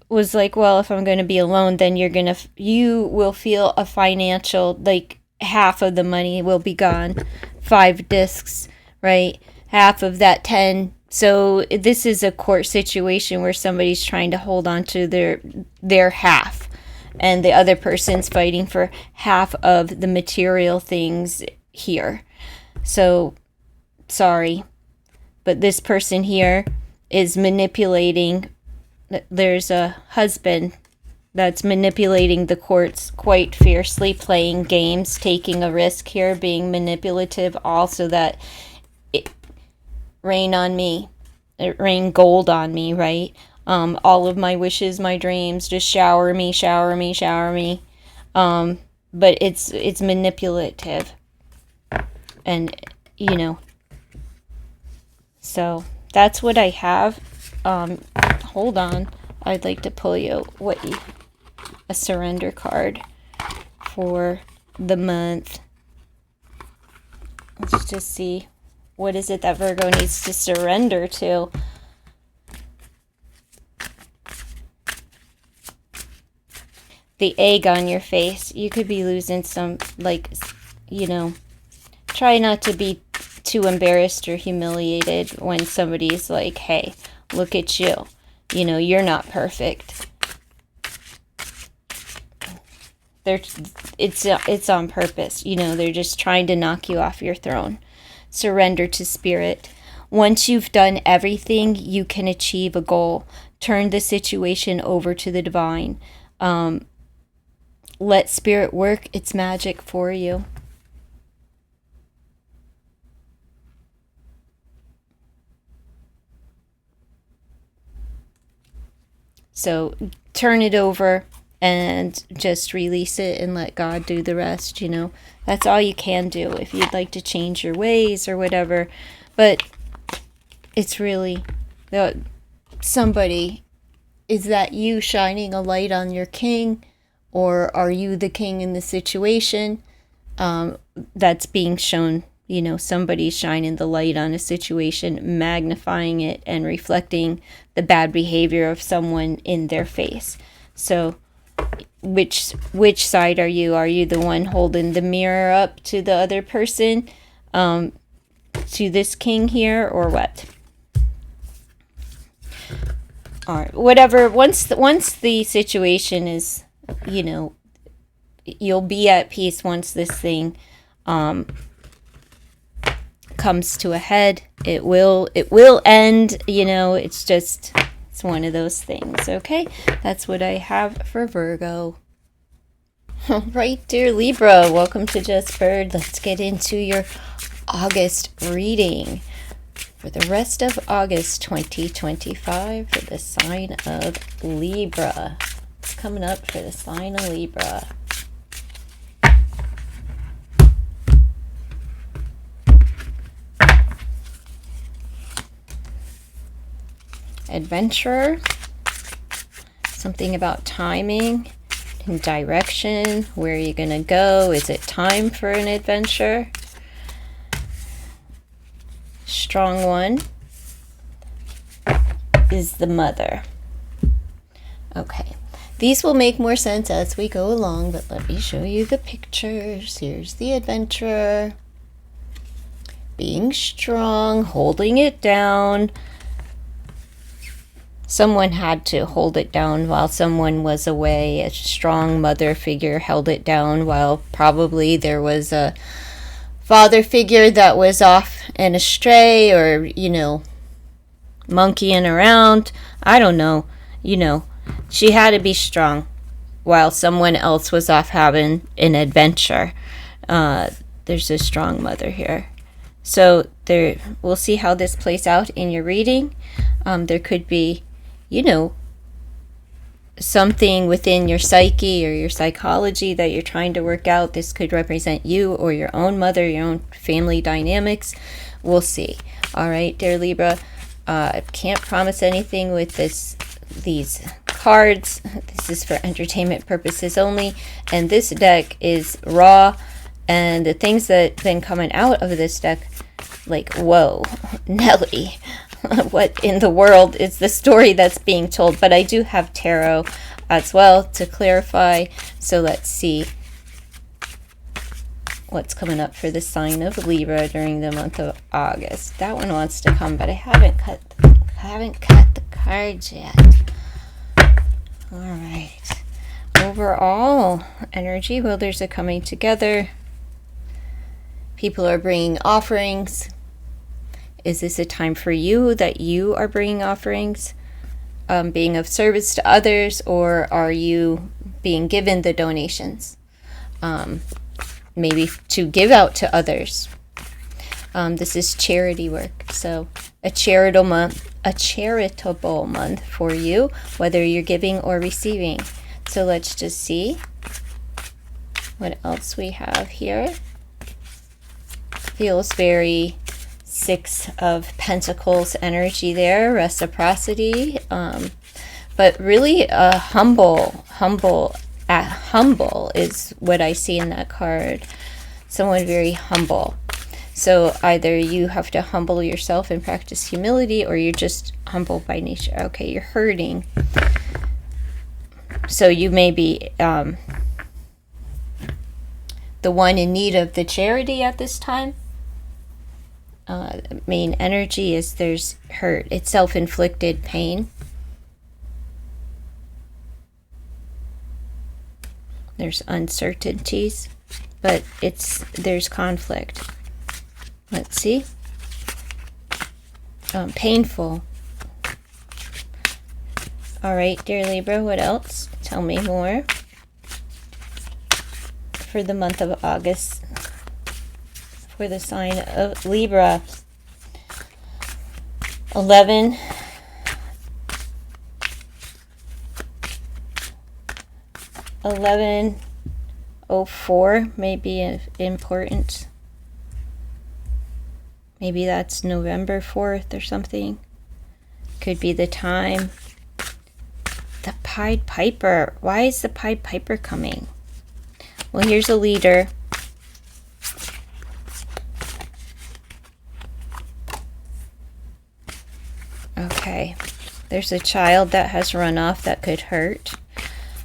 was like, well, if I'm going to be alone, then you will feel a financial, like half of the money will be gone. 5 discs, right? Half of that 10. So this is a court situation where somebody's trying to hold on to their half, and the other person's fighting for half of the material things here. So sorry, but this person here is manipulating. There's a husband that's manipulating the courts quite fiercely, playing games, taking a risk here, being manipulative, also that it rain on me, it rain gold on me, right? All of my wishes, my dreams, just shower me, shower me, shower me. But it's manipulative, and you know. So that's what I have. Hold on, I'd like to pull you a surrender card for the month. Let's just see, what is it that Virgo needs to surrender to? The egg on your face. You could be losing some, like, you know, try not to be too embarrassed or humiliated when somebody's like, hey, look at you. You know, you're not perfect. It's on purpose. You know, they're just trying to knock you off your throne. Surrender to spirit. Once you've done everything, you can achieve a goal. Turn the situation over to the divine. Let spirit work its magic for you. So turn it over and just release it and let God do the rest, you know. That's all you can do if you'd like to change your ways or whatever. But it's really, somebody Is that you shining a light on your king? Or are you the king in the situation? That's being shown, you know, somebody shining the light on a situation, magnifying it and reflecting the bad behavior of someone in their face. So which side are you? Are you the one holding the mirror up to the other person, to this king here, or what? All right, whatever. Once the situation is, you know, you'll be at peace once this thing comes to a head. It will end, you know. It's one of those things. Okay, that's what I have for Virgo. All right, dear Libra, welcome to Just Bird. Let's get into your August reading for the rest of August 2025 for the sign of Libra. What's coming up for the sign of Libra? Adventurer, something about timing and direction. Where are you going to go? Is it time for an adventure? Strong one is the Mother. Okay, these will make more sense as we go along, but let me show you the pictures. Here's the Adventurer, being strong, holding it down. Someone had to hold it down while someone was away. A strong mother figure held it down while probably there was a father figure that was off and astray, or, you know, monkeying around. I don't know. You know, she had to be strong while someone else was off having an adventure. There's a strong mother here. So we'll see how this plays out in your reading. There could be, you know, something within your psyche or your psychology that you're trying to work out. This could represent you or your own mother, your own family dynamics. We'll see. All right, dear Libra, I can't promise anything with these cards. This is for entertainment purposes only, and this deck is raw, and the things that have been coming out of this deck, like, whoa, Nelly, what in the world is the story that's being told? But I do have tarot as well to clarify, so let's see what's coming up for the sign of Libra during the month of August. That one wants to come, but I haven't cut the cards yet. All right. Overall energy, well, there's a coming together. People are bringing offerings. Is this a time for you that you are bringing offerings, being of service to others, or are you being given the donations? Maybe to give out to others. This is charity work, so a charitable month for you, whether you're giving or receiving. So let's just see what else we have here. Feels very Six of Pentacles energy there, reciprocity, but really humble is what I see in that card. Someone very humble. So either you have to humble yourself and practice humility, or you're just humble by nature. Okay, you're hurting. So you may be the one in need of the charity at this time. Main energy is there's hurt. It's self-inflicted pain. There's uncertainties, but there's conflict. Let's see. Painful. All right, dear Libra, what else? Tell me more for the month of August for the sign of Libra. 11:04 may be important. Maybe that's November 4th or something. Could be the time. Pied Piper. Why is the Pied Piper coming? Well, here's a leader. Okay. There's a child that has run off that could hurt.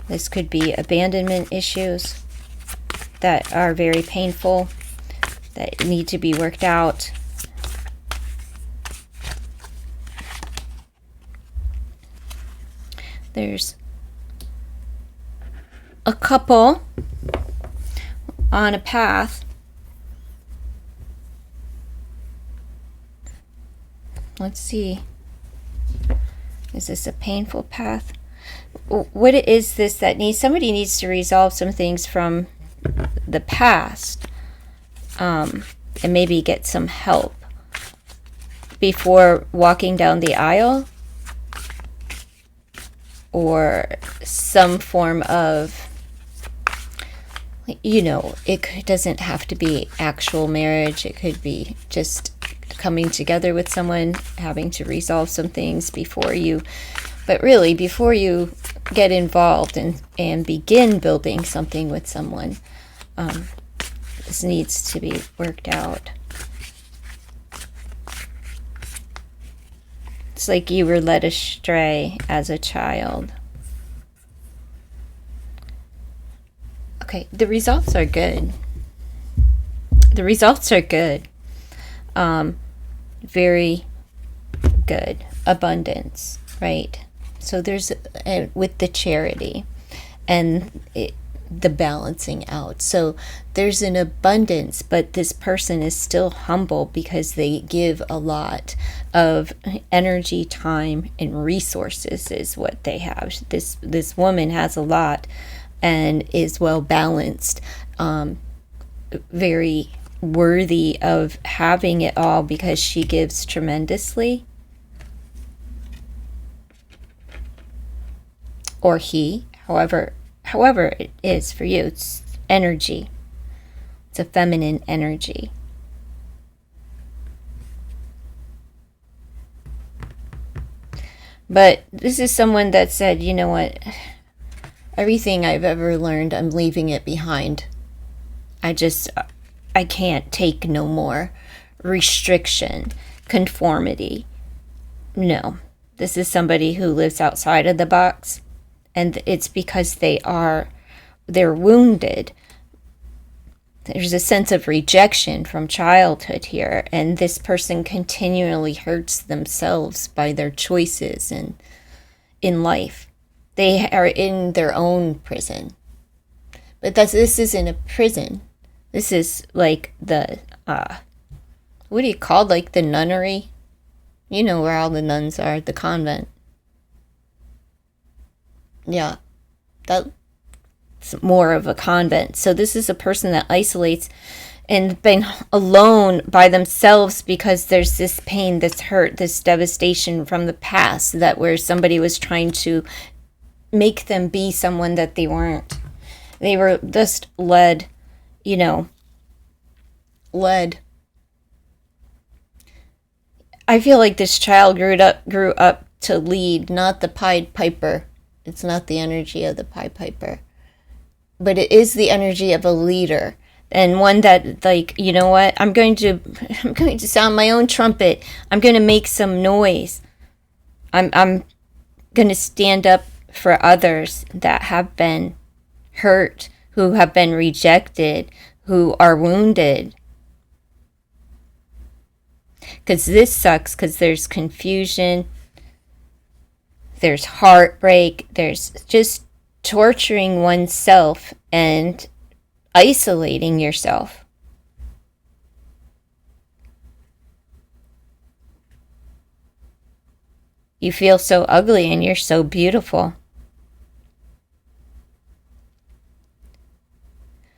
This could be abandonment issues that are very painful, that need to be worked out. There's a couple on a path. Let's see. Is this a painful path? What is this that somebody needs to resolve some things from the past, and maybe get some help before walking down the aisle, or some form of, it doesn't have to be actual marriage. It could be just coming together with someone, having to resolve some things before you get involved and begin building something with someone. This needs to be worked out. It's like you were led astray as a child. Okay, the results are good. The results are good. Very good. Abundance, right? So there's, with the charity and the balancing out. So there's an abundance, but this person is still humble because they give a lot of energy, time, and resources is what they have. This woman has a lot and is well balanced, very worthy of having it all because she gives tremendously. Or he, however it is for you, it's energy. It's a feminine energy. But this is someone that said, you know what, everything I've ever learned, I'm leaving it behind. I can't take no more restriction, conformity. No, this is somebody who lives outside of the box. And it's because they're wounded. There's a sense of rejection from childhood here, and this person continually hurts themselves by their choices and in life. They are in their own prison. But this isn't a prison. This is like the, what do you call, like the nunnery? You know where all the nuns are, the convent. Yeah, that's more of a convent. So this is a person that isolates and been alone by themselves because there's this pain, this hurt, this devastation from the past, that where somebody was trying to make them be someone that they weren't. They were just led. I feel like this child grew up to lead, not the Pied Piper. It's not the energy of the Pied Piper, but it is the energy of a leader, and one that, like, you know what? I'm going to sound my own trumpet. I'm going to make some noise. I'm going to stand up for others that have been hurt, who have been rejected, who are wounded. Because this sucks, because there's confusion. There's heartbreak, there's just torturing oneself and isolating yourself. You feel so ugly and you're so beautiful.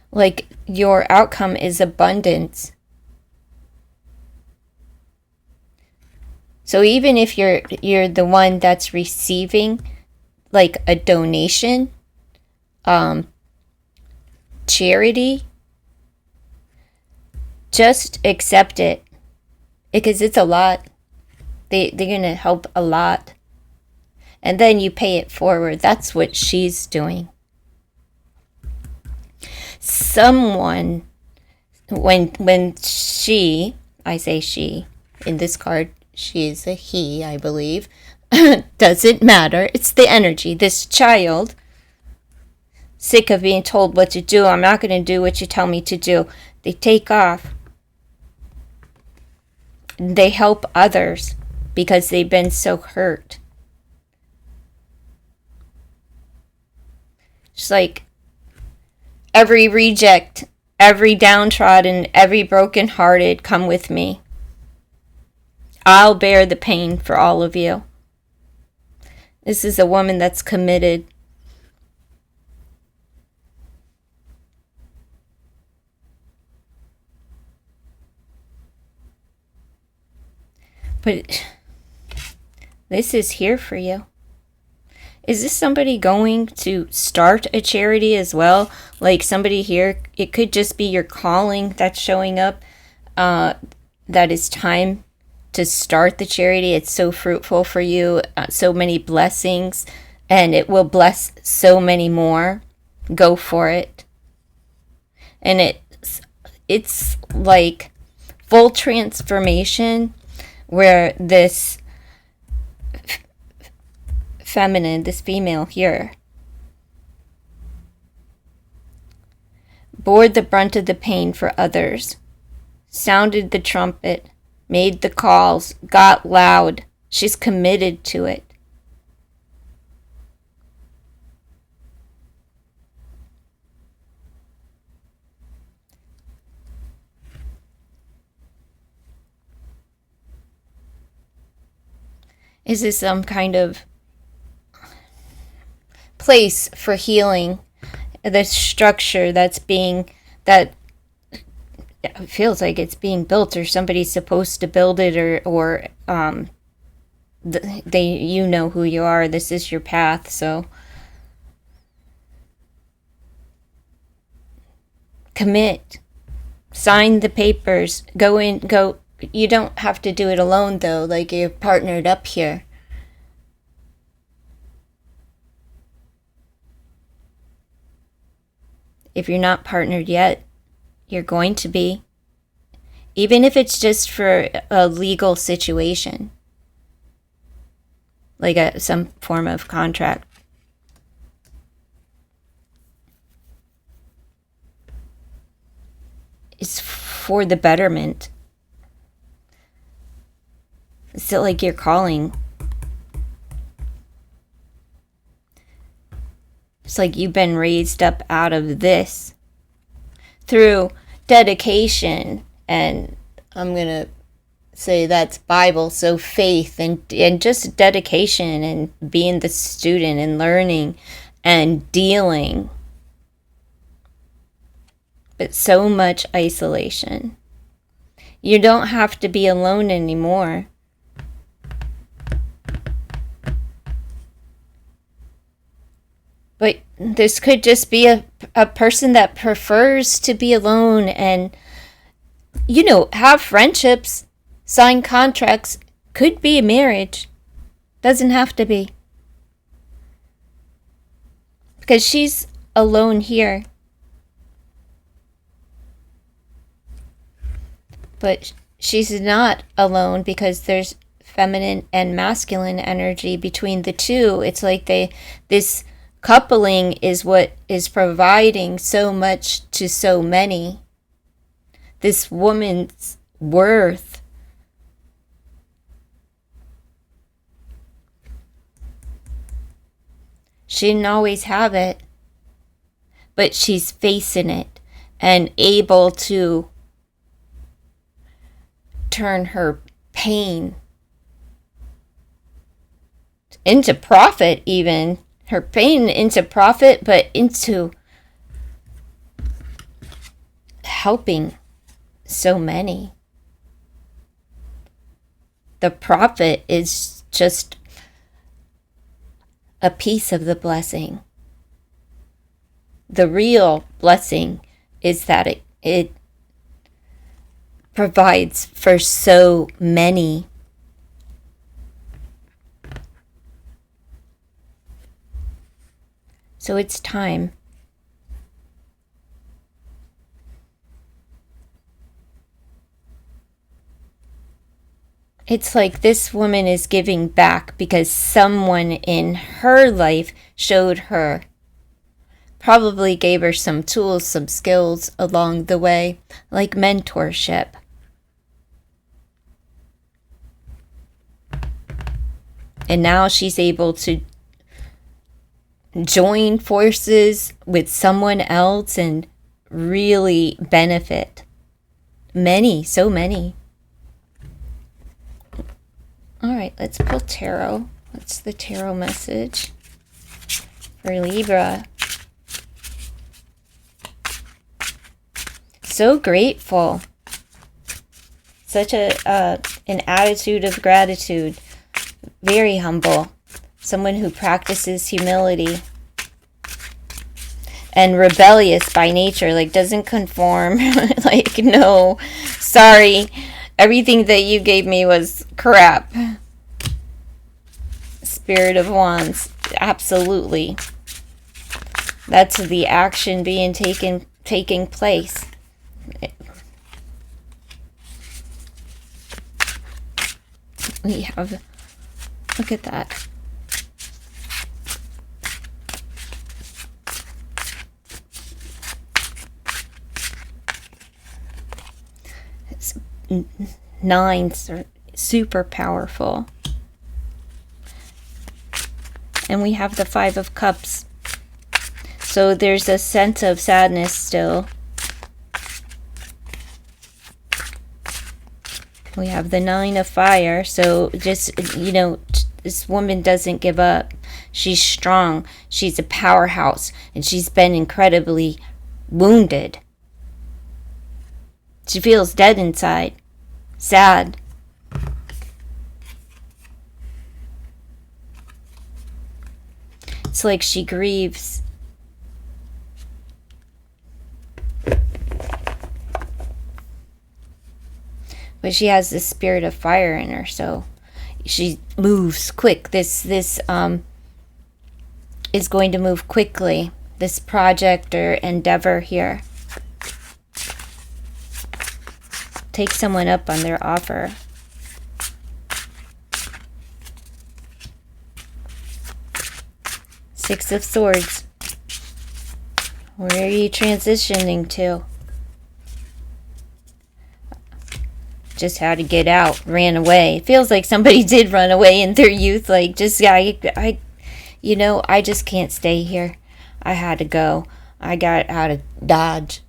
Like your outcome is abundance. So even if you're the one that's receiving, like, a donation, charity, just accept it, because it's a lot. They're gonna help a lot. and then you pay it forward. That's what she's doing. Someone, when she, I say she, in this card, she is a he, I believe. Doesn't matter. It's the energy. This child, sick of being told what to do. I'm not going to do what you tell me to do. They take off. They help others because they've been so hurt. It's like every reject, every downtrodden, every brokenhearted, come with me. I'll bear the pain for all of you. This is a woman that's committed. But this is here for you. Is this somebody going to start a charity as well? Like somebody here, it could just be your calling that's showing up. That is time to start the charity. It's so fruitful for you, so many blessings, and it will bless so many more. Go for it. And it's like full transformation, where this feminine, this female here, bore the brunt of the pain for others, sounded the trumpet, made the calls, got loud. She's committed to it. Is this some kind of place for healing? The structure that feels like it's being built, or somebody's supposed to build it, or you know who you are. This is your path. So commit, sign the papers, go. You don't have to do it alone though, like you're partnered up here. If you're not partnered yet, you're going to be. Even if it's just for a legal situation. Like some form of contract. It's for the betterment. It's like you're calling. It's like you've been raised up out of this through dedication, and I'm going to say that's Bible, so faith and just dedication and being the student and learning and dealing. But so much isolation. You don't have to be alone anymore. But this could just be a person that prefers to be alone and, have friendships, sign contracts. Could be a marriage. Doesn't have to be. Because she's alone here. But she's not alone because there's feminine and masculine energy between the two. It's like this coupling is what is providing so much to so many. This woman's worth. She didn't always have it, but she's facing it and able to turn her pain into profit, even her pain into profit, but into helping so many. The profit is just a piece of the blessing. The real blessing is that it provides for so many. So it's time. It's like this woman is giving back because someone in her life showed her, probably gave her some tools, some skills along the way, like mentorship. And now she's able to join forces with someone else and really benefit. So many. All right, let's pull tarot. What's the tarot message for Libra? So grateful. Such an attitude of gratitude. Very humble. Someone who practices humility. And rebellious by nature, like doesn't conform. Like, no, sorry. Everything that you gave me was crap. Spirit of Wands, absolutely. That's the action being taking place. We have, look at that. Nines are super powerful. And we have the Five of Cups. So there's a sense of sadness still. We have the Nine of Fire. So just, this woman doesn't give up. She's strong. She's a powerhouse. And she's been incredibly wounded. She feels dead inside. Sad. It's like she grieves. But she has this spirit of fire in her, so she moves quick. This is going to move quickly. This project or endeavor here. Take someone up on their offer. Six of Swords. Where are you transitioning to? Just had to get out, ran away. It feels like somebody did run away in their youth. Like, just, I just can't stay here. I had to go. I got out of Dodge,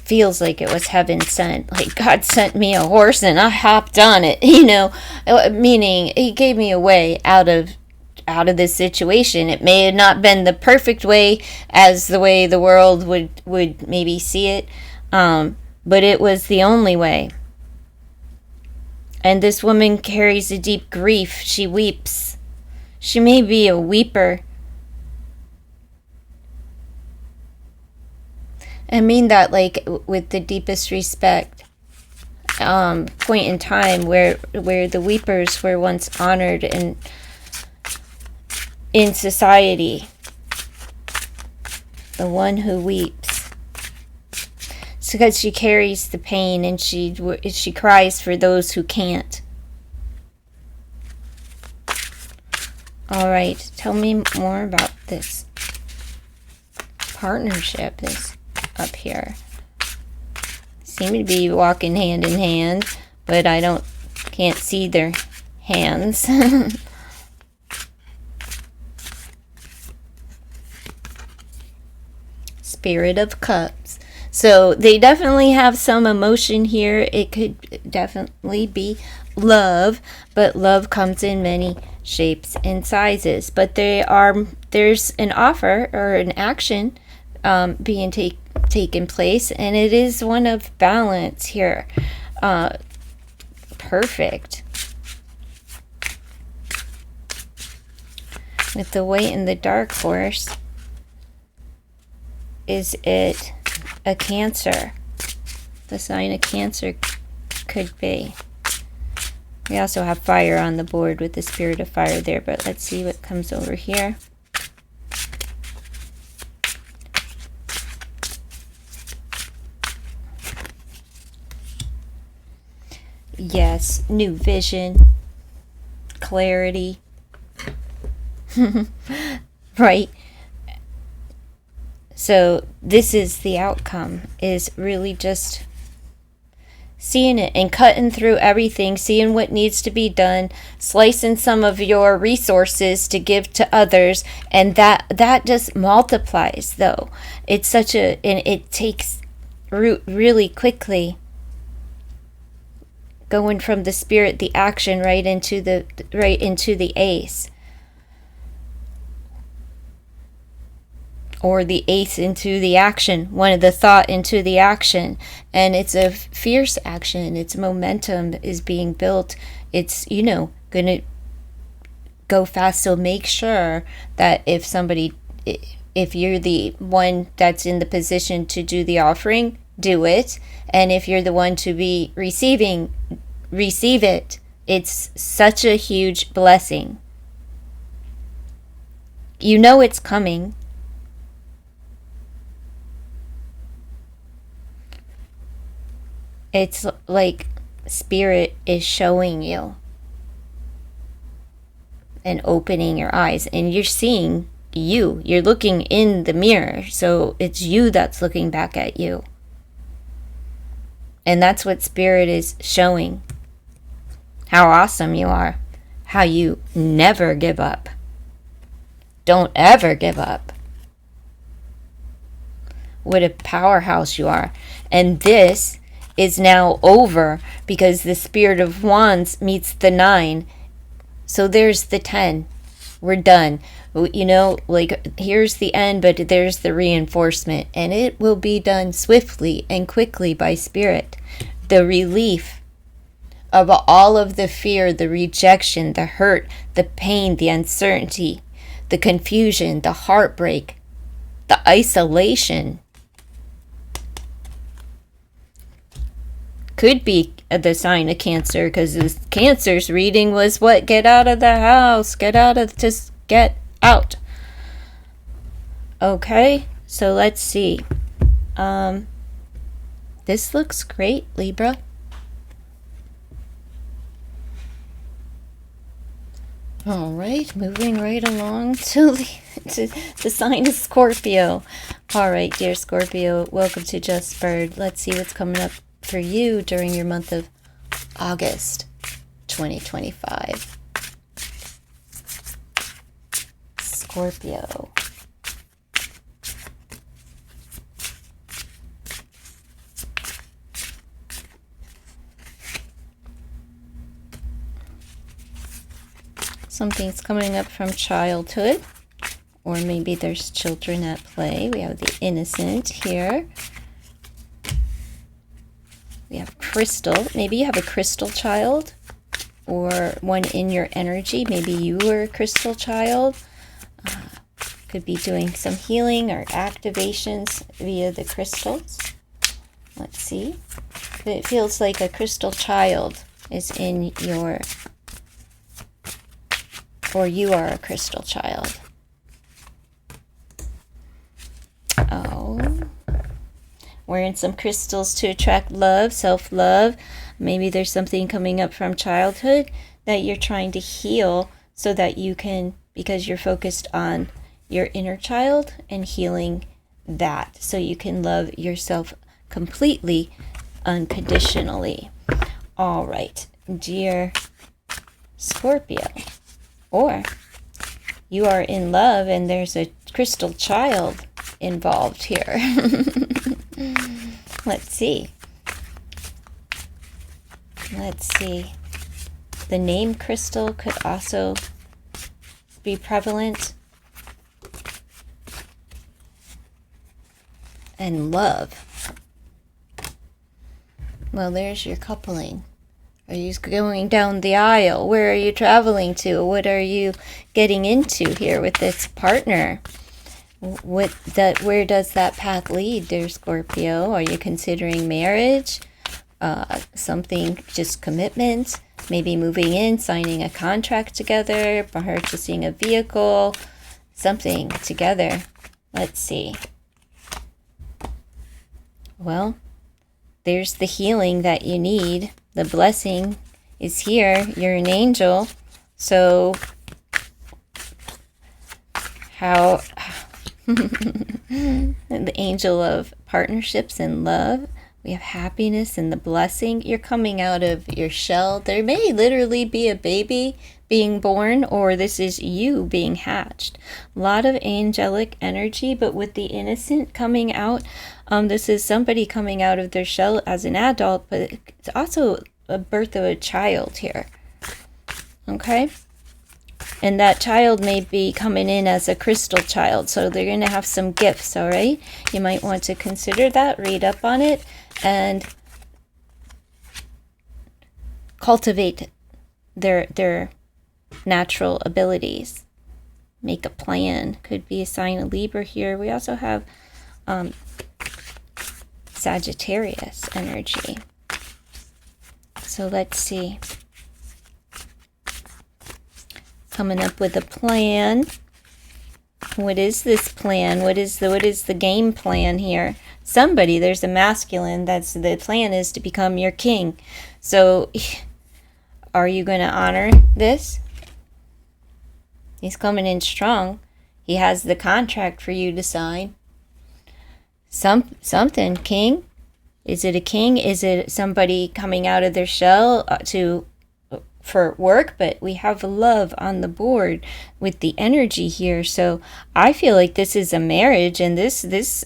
Feels like it was heaven sent. Like God sent me a horse and I hopped on it, meaning he gave me a way out of this situation. It may have not been the perfect way as the way the world would maybe see it, but it was the only way. And this woman carries a deep grief. She weeps. She may be a weeper. I mean that like with the deepest respect. Point in time where the weepers were once honored in society. The one who weeps. It's because she carries the pain and she cries for those who can't. All right, tell me more about this partnership. This up here seem to be walking hand in hand, but I can't see their hands. Spirit of Cups. So they definitely have some emotion here. It could definitely be love, but love comes in many shapes and sizes. But there's an offer or an action being taken place, and it is one of balance here. Perfect. With the Weight in the Dark Horse, is it a Cancer? The sign of Cancer could be. We also have fire on the board with the spirit of fire there, but let's see what comes over here. Yes, new vision, clarity, right? So this is the outcome, is really just seeing it and cutting through everything, seeing what needs to be done, slicing some of your resources to give to others, and that just multiplies, though. It's such a, and it takes root really quickly, going from the spirit, the action, right into the ace, or the ace into the action, one of the thought into the action. And it's a fierce action. Its momentum is being built. It's, you know, gonna go fast. So make sure that if you're the one that's in the position to do the offering, do it. And if you're the one to be receiving, receive it. It's such a huge blessing. You know it's coming. It's like spirit is showing you and opening your eyes, and you're seeing you. You're looking in the mirror, so it's you that's looking back at you. And that's what spirit is showing. How awesome you are. How you never give up. Don't ever give up. What a powerhouse you are. And this is now over because the Spirit of Wands meets the 9. So there's the 10. We're done. You know, like, here's the end, but there's the reinforcement. And it will be done swiftly and quickly by Spirit. The relief of all of the fear, the rejection, the hurt, the pain, the uncertainty, the confusion, the heartbreak, the isolation. Could be the sign of Cancer, because Cancer's reading was what? Get out of the house. Just get out. Okay, so let's see. This looks great, Libra. All right, moving right along to the sign of Scorpio. All right, dear Scorpio, welcome to Just Bird. Let's see what's coming up for you during your month of August 2025. Scorpio. Something's coming up from childhood, or maybe there's children at play. We have the Innocent here. We have Crystal. Maybe you have a crystal child, or one in your energy. Maybe you were a crystal child. Could be doing some healing or activations via the crystals. Let's see. It feels like a crystal child is in your, or you are a crystal child. Oh. Wearing some crystals to attract love, self-love. Maybe there's something coming up from childhood that you're trying to heal so that you can, because you're focused on your inner child and healing that, so you can love yourself completely, unconditionally. All right, dear Scorpio, or you are in love and there's a crystal child involved here. Let's see. The name Crystal could also be prevalent. And love. Well, there's your coupling. Are you going down the aisle? Where are you traveling to? What are you getting into here with this partner? Where does that path lead, dear Scorpio? Are you considering marriage? Something, just commitment? maybe moving in, signing a contract together, purchasing a vehicle, something together. Let's see. Well, there's the healing that you need. The blessing is here. You're an angel. So how the angel of partnerships and love. We have happiness and the blessing. You're coming out of your shell. There may literally be a baby being born, or this is you being hatched. A lot of angelic energy, but with the innocent coming out. This is somebody coming out of their shell as an adult, but it's also a birth of a child here. Okay? And that child may be coming in as a crystal child, so they're going to have some gifts, all right? You might want to consider that, read up on it, and cultivate their natural abilities. Make a plan. Could be a sign of Libra here. We also have Sagittarius energy. So let's see. Coming up with a plan. What is this plan? What is the game plan here? Somebody, there's a masculine, that's the plan is to become your king. So are you going to honor this? He's coming in strong. He has the contract for you to sign. Something, king? Is it a king? Is it somebody coming out of their shell for work? But we have love on the board with the energy here. So I feel like this is a marriage, and this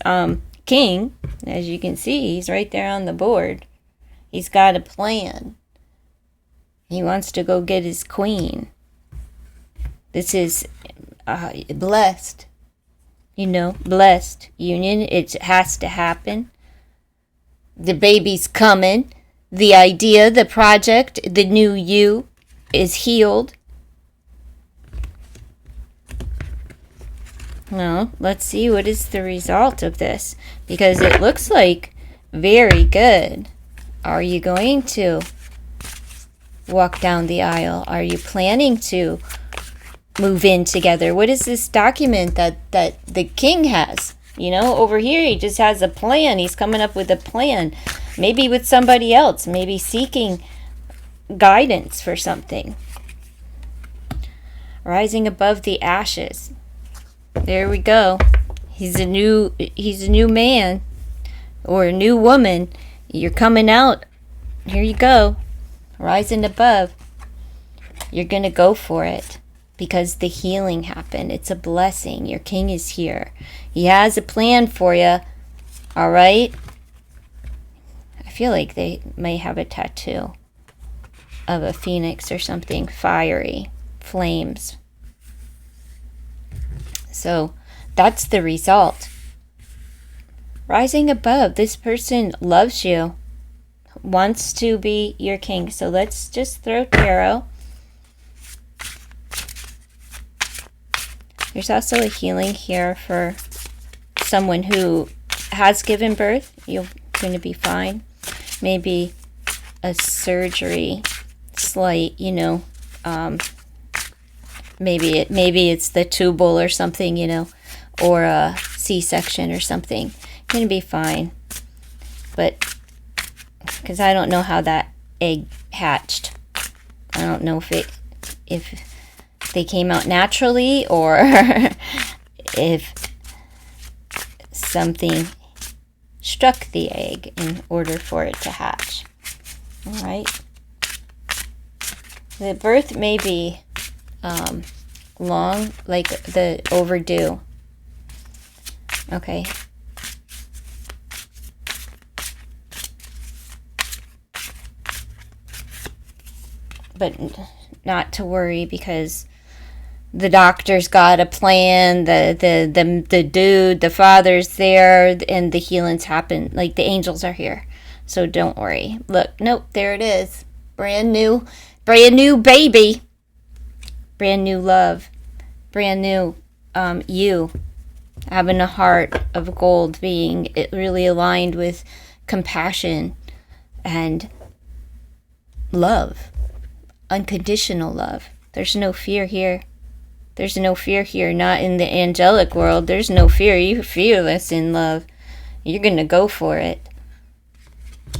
king, as you can see, he's right there on the board. He's got a plan. He wants to go get his queen. This is blessed. You know, blessed union. It has to happen. The baby's coming. The idea, the project, the new you is healed. Well, let's see what is the result of this, because it looks like very good. Are you going to walk down the aisle? Are you planning to move in together? What is this document that the king has? You know, over here he just has a plan. He's coming up with a plan. Maybe with somebody else. Maybe seeking guidance for something. Rising above the ashes. There we go. He's a new man or a new woman. You're coming out. Here you go. Rising above. You're going to go for it because the healing happened. It's a blessing. Your king is here. He has a plan for you. All right? I feel like they may have a tattoo of a phoenix or something fiery. Flames. So that's the result. Rising above. This person loves you. Wants to be your king. So let's just throw tarot. There's also a healing here for someone who has given birth. You're going to be fine. Maybe a surgery, slight, you know, maybe it's the tubal or something, you know, or a C-section or something. You're going to be fine. But because I don't know how that egg hatched. I don't know if they came out naturally or if something struck the egg in order for it to hatch. All right. The birth may be long, like the overdue. Okay. But not to worry, because the doctor's got a plan, the dude, the father's there, and the healings happen. Like, the angels are here. So don't worry. Look, nope, there it is. Brand new baby. Brand new love. Brand new you. Having a heart of gold, being really aligned with compassion and love. unconditional love. There's no fear here. There's no fear here. Not in the angelic world. There's no fear. You're fearless in love. You're going to go for it.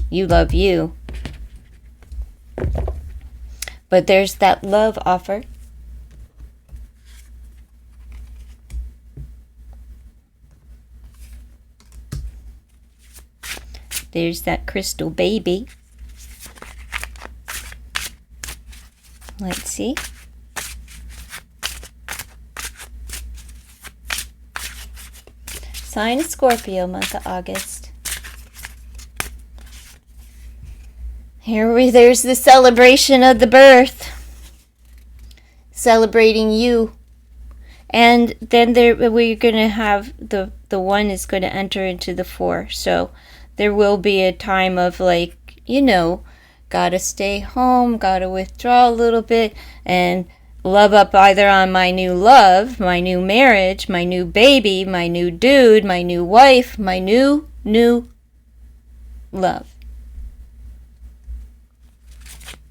You love you. But there's that love offer. There's that crystal baby. Let's see. Sign of Scorpio, month of August. There's the celebration of the birth. Celebrating you. And then we're going to have the one is going to enter into the 4. So there will be a time of like, you know, gotta stay home, gotta withdraw a little bit, and love up either on my new love, my new marriage, my new baby, my new dude, my new wife, my new love.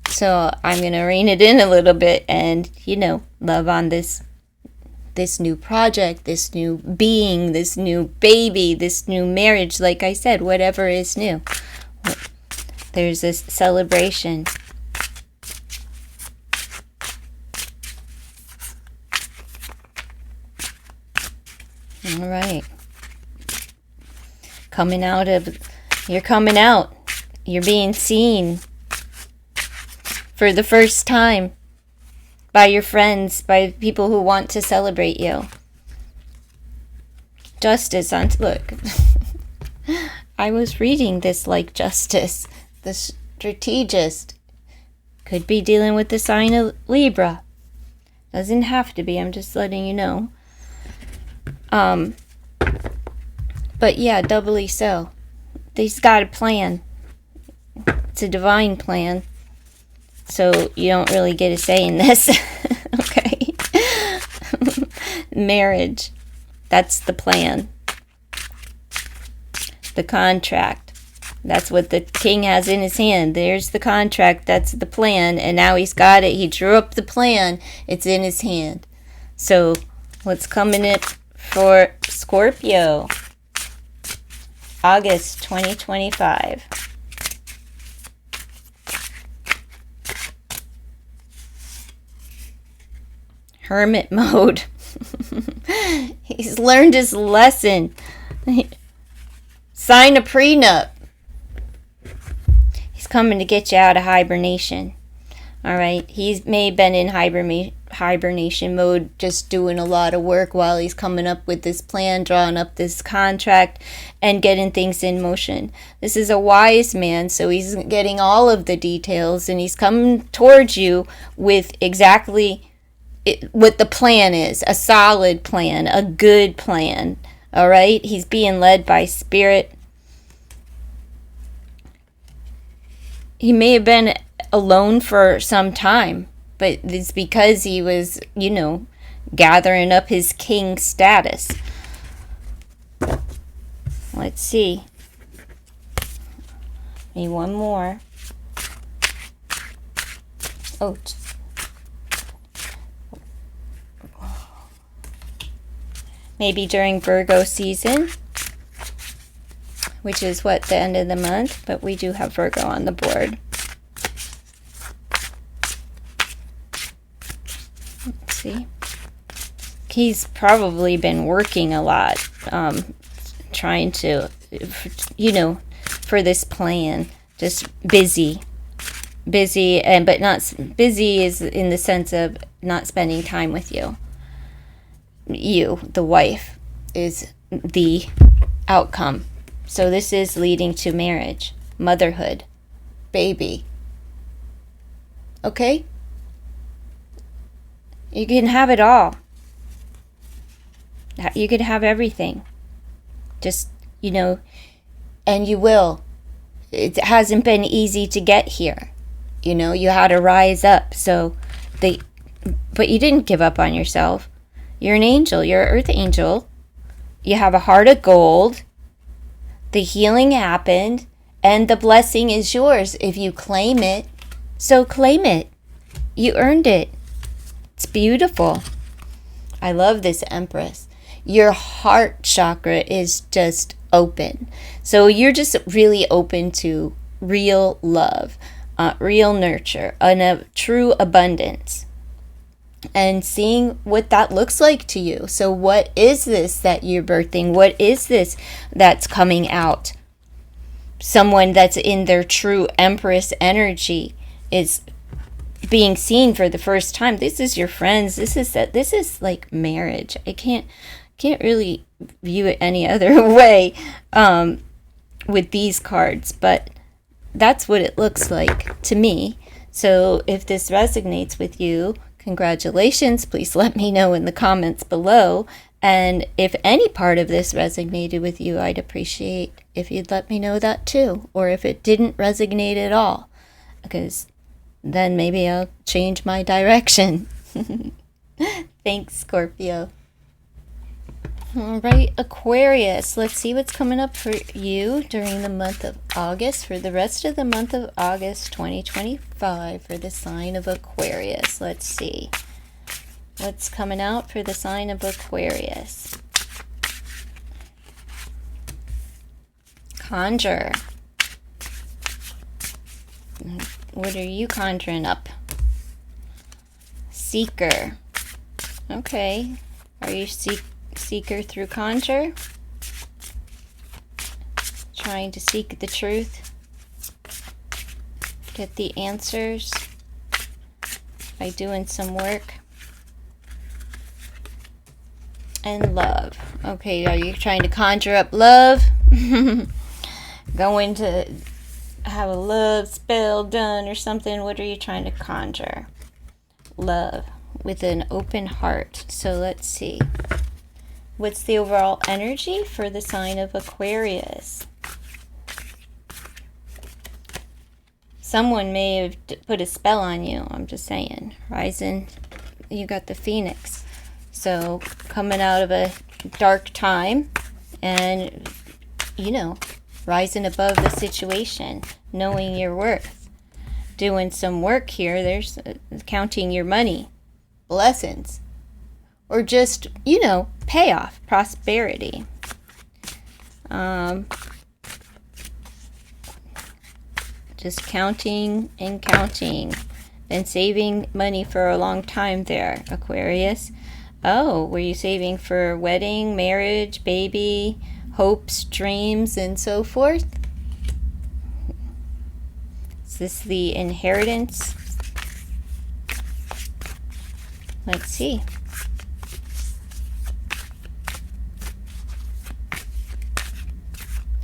So I'm going to rein it in a little bit and, you know, love on this new project, this new being, this new baby, this new marriage, like I said, whatever is new. There's this celebration. All right. You're coming out. You're being seen for the first time by your friends, by people who want to celebrate you. Justice on, look. I was reading this like justice. The strategist could be dealing with the sign of Libra. Doesn't have to be. I'm just letting you know. But yeah, doubly so. He's got a plan. It's a divine plan. So you don't really get a say in this. Okay. Marriage. That's the plan. The contract. That's what the king has in his hand. There's the contract. That's the plan. And now he's got it. He drew up the plan. It's in his hand. So what's coming in for Scorpio? August 2025. Hermit mode. He's learned his lesson. Sign a prenup. He's coming to get you out of hibernation. Alright, he may have been in hibernation mode, just doing a lot of work while he's coming up with this plan, drawing up this contract, and getting things in motion. This is a wise man, so he's getting all of the details, and he's coming towards you with exactly what the plan is. A solid plan, a good plan. Alright, he's being led by spirit. He may have been alone for some time, but it's because he was, you know, gathering up his king status. Let's see. Maybe one more. Oh. Maybe during Virgo season, which is what, the end of the month, but we do have Virgo on the board. Let's see. He's probably been working a lot, trying to, you know, for this plan. Just busy, and but not busy is in the sense of not spending time with you. You, the wife, is the outcome. So this is leading to marriage, motherhood, baby. Okay? You can have it all. You could have everything. Just, you know, and you will. It hasn't been easy to get here. You know, you had to rise up. But you didn't give up on yourself. You're an angel. You're an earth angel. You have a heart of gold. The healing happened. And the blessing is yours if you claim it. So claim it. You earned it. It's beautiful. I love this Empress. Your heart chakra is just open. So you're just really open to real love, real nurture, and a true abundance. And seeing what that looks like to you. So what is this that you're birthing? What is this that's coming out? Someone that's in their true Empress energy is being seen for the first time. This is your friends. This is like marriage. I can't really view it any other way with these cards, but that's what it looks like to me. So if this resonates with you, congratulations. Please let me know in the comments below. And if any part of this resonated with you, I'd appreciate if you'd let me know that too. Or if it didn't resonate at all, because then maybe I'll change my direction. Thanks, Scorpio. All right, Aquarius. Let's see what's coming up for you during the month of August, for the rest of the month of August 2025 for the sign of Aquarius. Let's see what's coming out for the sign of Aquarius. Conjure. What are you conjuring up? Seeker. Okay. Are you seeker through conjure? Trying to seek the truth. Get the answers by doing some work. And love. Okay, are you trying to conjure up love? Going to have a love spell done or something? What are you trying to conjure? Love with an open heart. So let's see. What's the overall energy for the sign of Aquarius? Someone may have put a spell on you. I'm just saying. Rising, you got the Phoenix. So coming out of a dark time and, you know, rising above the situation, knowing your worth, doing some work here. There's counting your money, blessings, or just, you know, payoff, prosperity. Just counting and counting. Been saving money for a long time there, Aquarius. Oh, were you saving for wedding, marriage, baby, hopes, dreams, and so forth? Is this the inheritance? Let's see.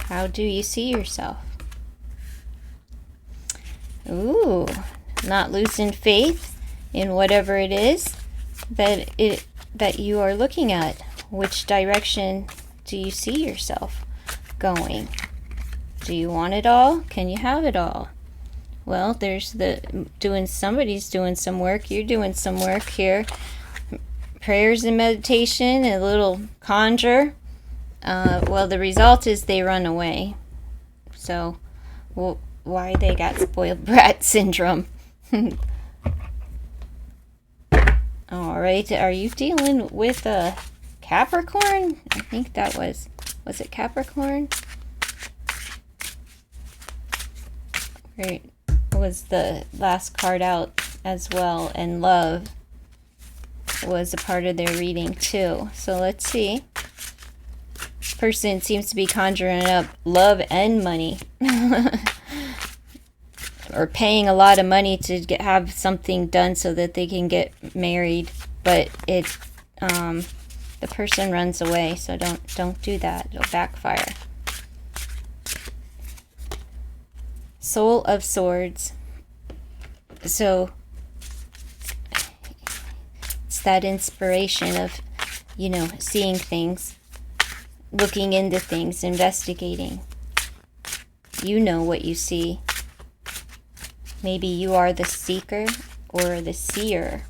How do you see yourself? Ooh, not losing faith in whatever it is that you are looking at. Which direction do you see yourself going? Do you want it all? Can you have it all? Well, there's somebody's doing some work. You're doing some work here. Prayers and meditation, a little conjure. Well, the result is they run away. So, well, why they got spoiled brat syndrome? All right, are you dealing with a Capricorn? I think that was it Capricorn? Right, was the last card out as well, and love was a part of their reading too. So let's see. This person seems to be conjuring up love and money. Or paying a lot of money to have something done so that they can get married, but the person runs away. So don't do that. It'll backfire. Soul of Swords. So it's that inspiration of, you know, seeing things, looking into things, investigating. You know what you see. Maybe you are the seeker or the seer.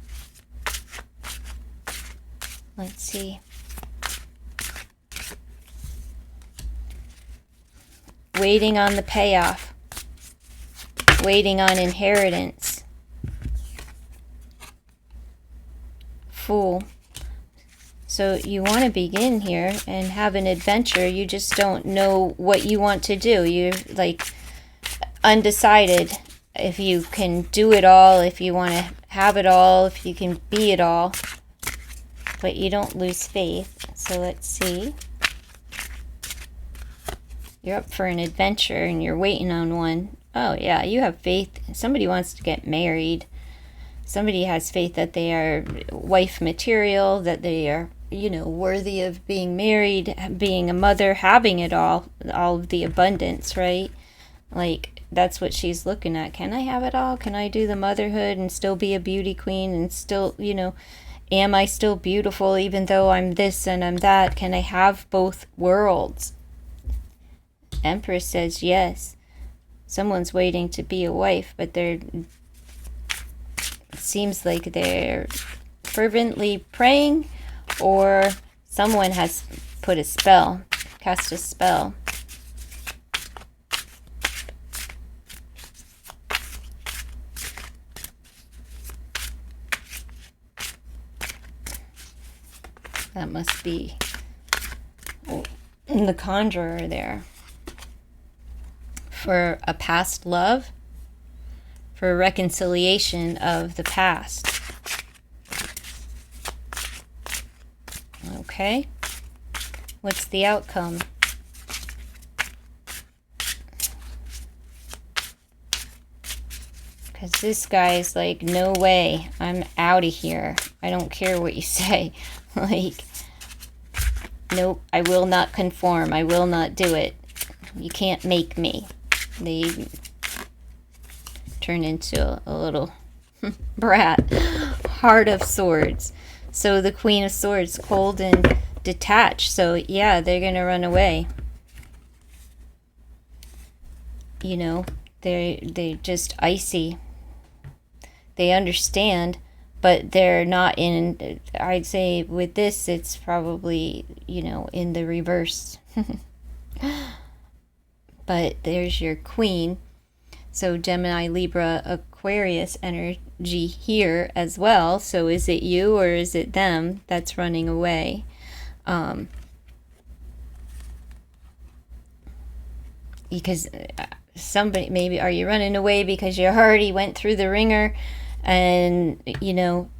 Let's see. Waiting on the payoff. Waiting on inheritance. Fool. So you want to begin here and have an adventure. You just don't know what you want to do. You're like undecided if you can do it all, if you want to have it all, if you can be it all. But you don't lose faith. So let's see. You're up for an adventure and you're waiting on one. Oh yeah, you have faith. Somebody wants to get married. Somebody has faith that they are wife material, that they are, you know, worthy of being married, being a mother, having it all of the abundance, right? Like, that's what she's looking at. Can I have it all? Can I do the motherhood and still be a beauty queen and still, you know, am I still beautiful even though I'm this and I'm that? Can I have both worlds? Empress says yes. Someone's waiting to be a wife, but it seems like they're fervently praying, or someone has put a spell, cast a spell. That must be the conjurer there. For a past love, for a reconciliation of the past. Okay. What's the outcome? Because this guy's like, no way, I'm out of here. I don't care what you say. Like, nope, I will not conform. I will not do it. You can't make me. They turn into a little brat. Heart of Swords. So the Queen of Swords, cold and detached. So yeah, they're going to run away. You know, they're just icy. They understand, but they're not in, I'd say with this, it's probably, you know, in the reverse. But there's your queen. So Gemini, Libra, Aquarius energy here as well. So is it you or is it them that's running away? Because somebody, maybe, are you running away because you already went through the ringer and, you know,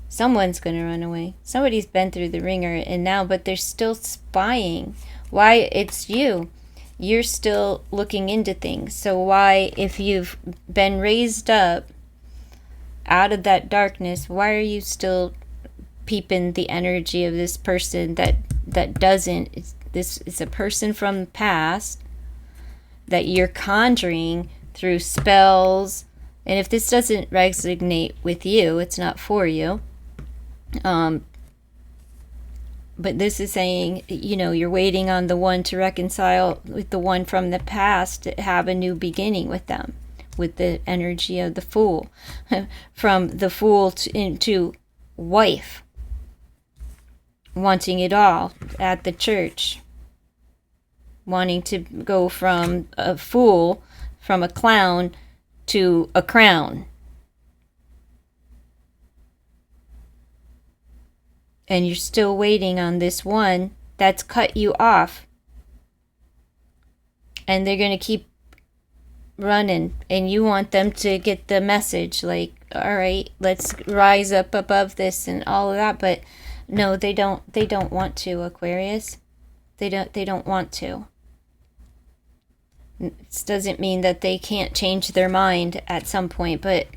someone's going to run away. Somebody's been through the ringer and now, but they're still spying. Why? It's you. You're still looking into things. So why, if you've been raised up out of that darkness, why are you still peeping the energy of this person that doesn't? This is a person from the past that you're conjuring through spells. And if this doesn't resonate with you, it's not for you. But this is saying, you know, you're waiting on the one to reconcile with the one from the past, to have a new beginning with them, with the energy of the Fool. From the Fool into wife, wanting it all at the church. Wanting to go from a fool, from a clown, to a crown. And you're still waiting on this one that's cut you off. And they're going to keep running. And you want them to get the message. Like, all right, let's rise up above this and all of that. But no, they don't want to, Aquarius. They don't want to. This doesn't mean that they can't change their mind at some point, but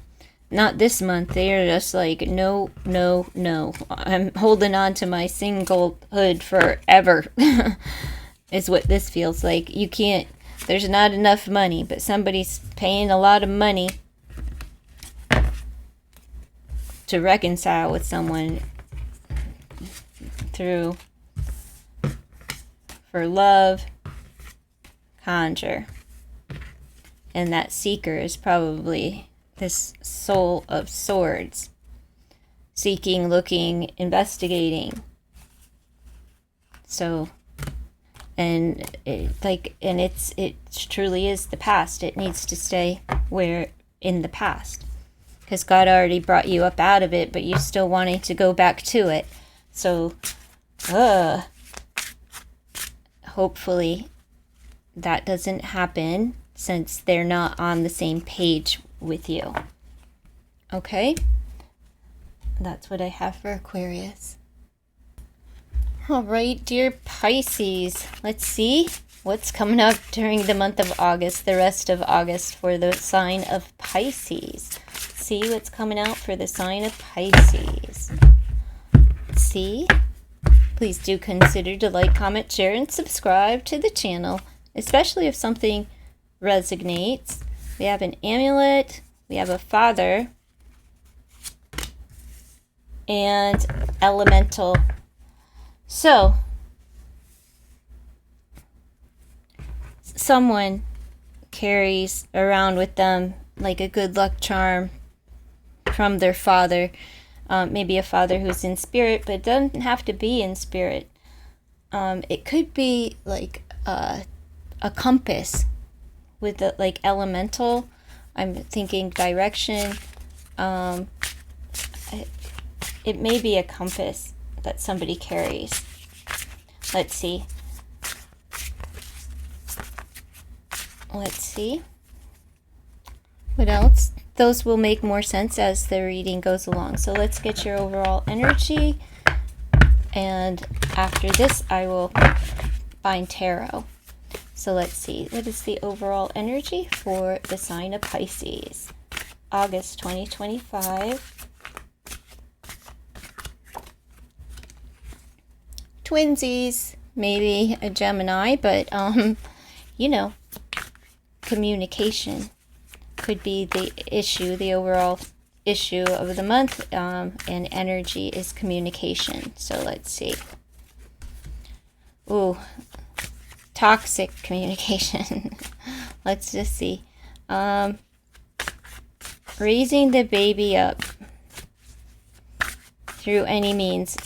not this month. They are just like, no, no, no. I'm holding on to my singlehood forever. Is what this feels like. You can't, there's not enough money, but somebody's paying a lot of money to reconcile with someone through, for love, conjure. And that seeker is probably this Soul of Swords, seeking, looking, investigating. So, and it truly is the past. It needs to stay where in the past. because God already brought you up out of it, but you're still wanting to go back to it. So, hopefully that doesn't happen since they're not on the same page with you. Okay? That's what I have for Aquarius. All right, dear Pisces, let's see what's coming up during the month of August, the rest of August for the sign of Pisces. Let's see what's coming out for the sign of Pisces. Let's see. Please do consider to like, comment, share, and subscribe to the channel, especially if something resonates. We have an amulet, we have a father, and elemental. So, someone carries around with them like a good luck charm from their father. Maybe a father who's in spirit, but it doesn't have to be in spirit. It could be like a compass with the, like, elemental. I'm thinking direction. It may be a compass that somebody carries. Let's see. Let's see. What else? Those will make more sense as the reading goes along. So let's get your overall energy. And after this, I will find tarot. So let's see. What is the overall energy for the sign of Pisces? August 2025. Twinsies, maybe a Gemini, but you know, communication could be the issue, the overall issue of the month, and energy is communication. So let's see. Ooh, toxic communication. Let's just see. Raising the baby up through any means.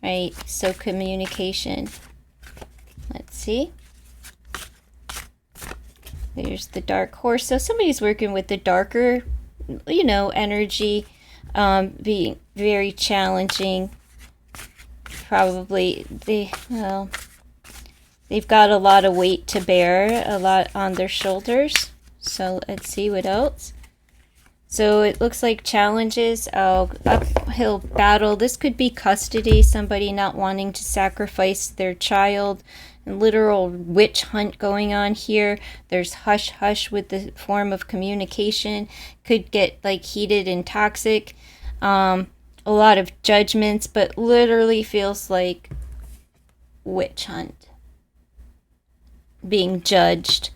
Right, so communication. Let's see. There's the dark horse. So somebody's working with the darker, you know, energy, being very challenging. Probably they've got a lot of weight to bear, a lot on their shoulders. So let's see what else. So it looks like challenges, uphill battle. This could be custody, somebody not wanting to sacrifice their child. Literal witch hunt going on here. There's hush hush with the form of communication. Could get like heated and toxic. A lot of judgments, but literally feels like witch hunt. Being judged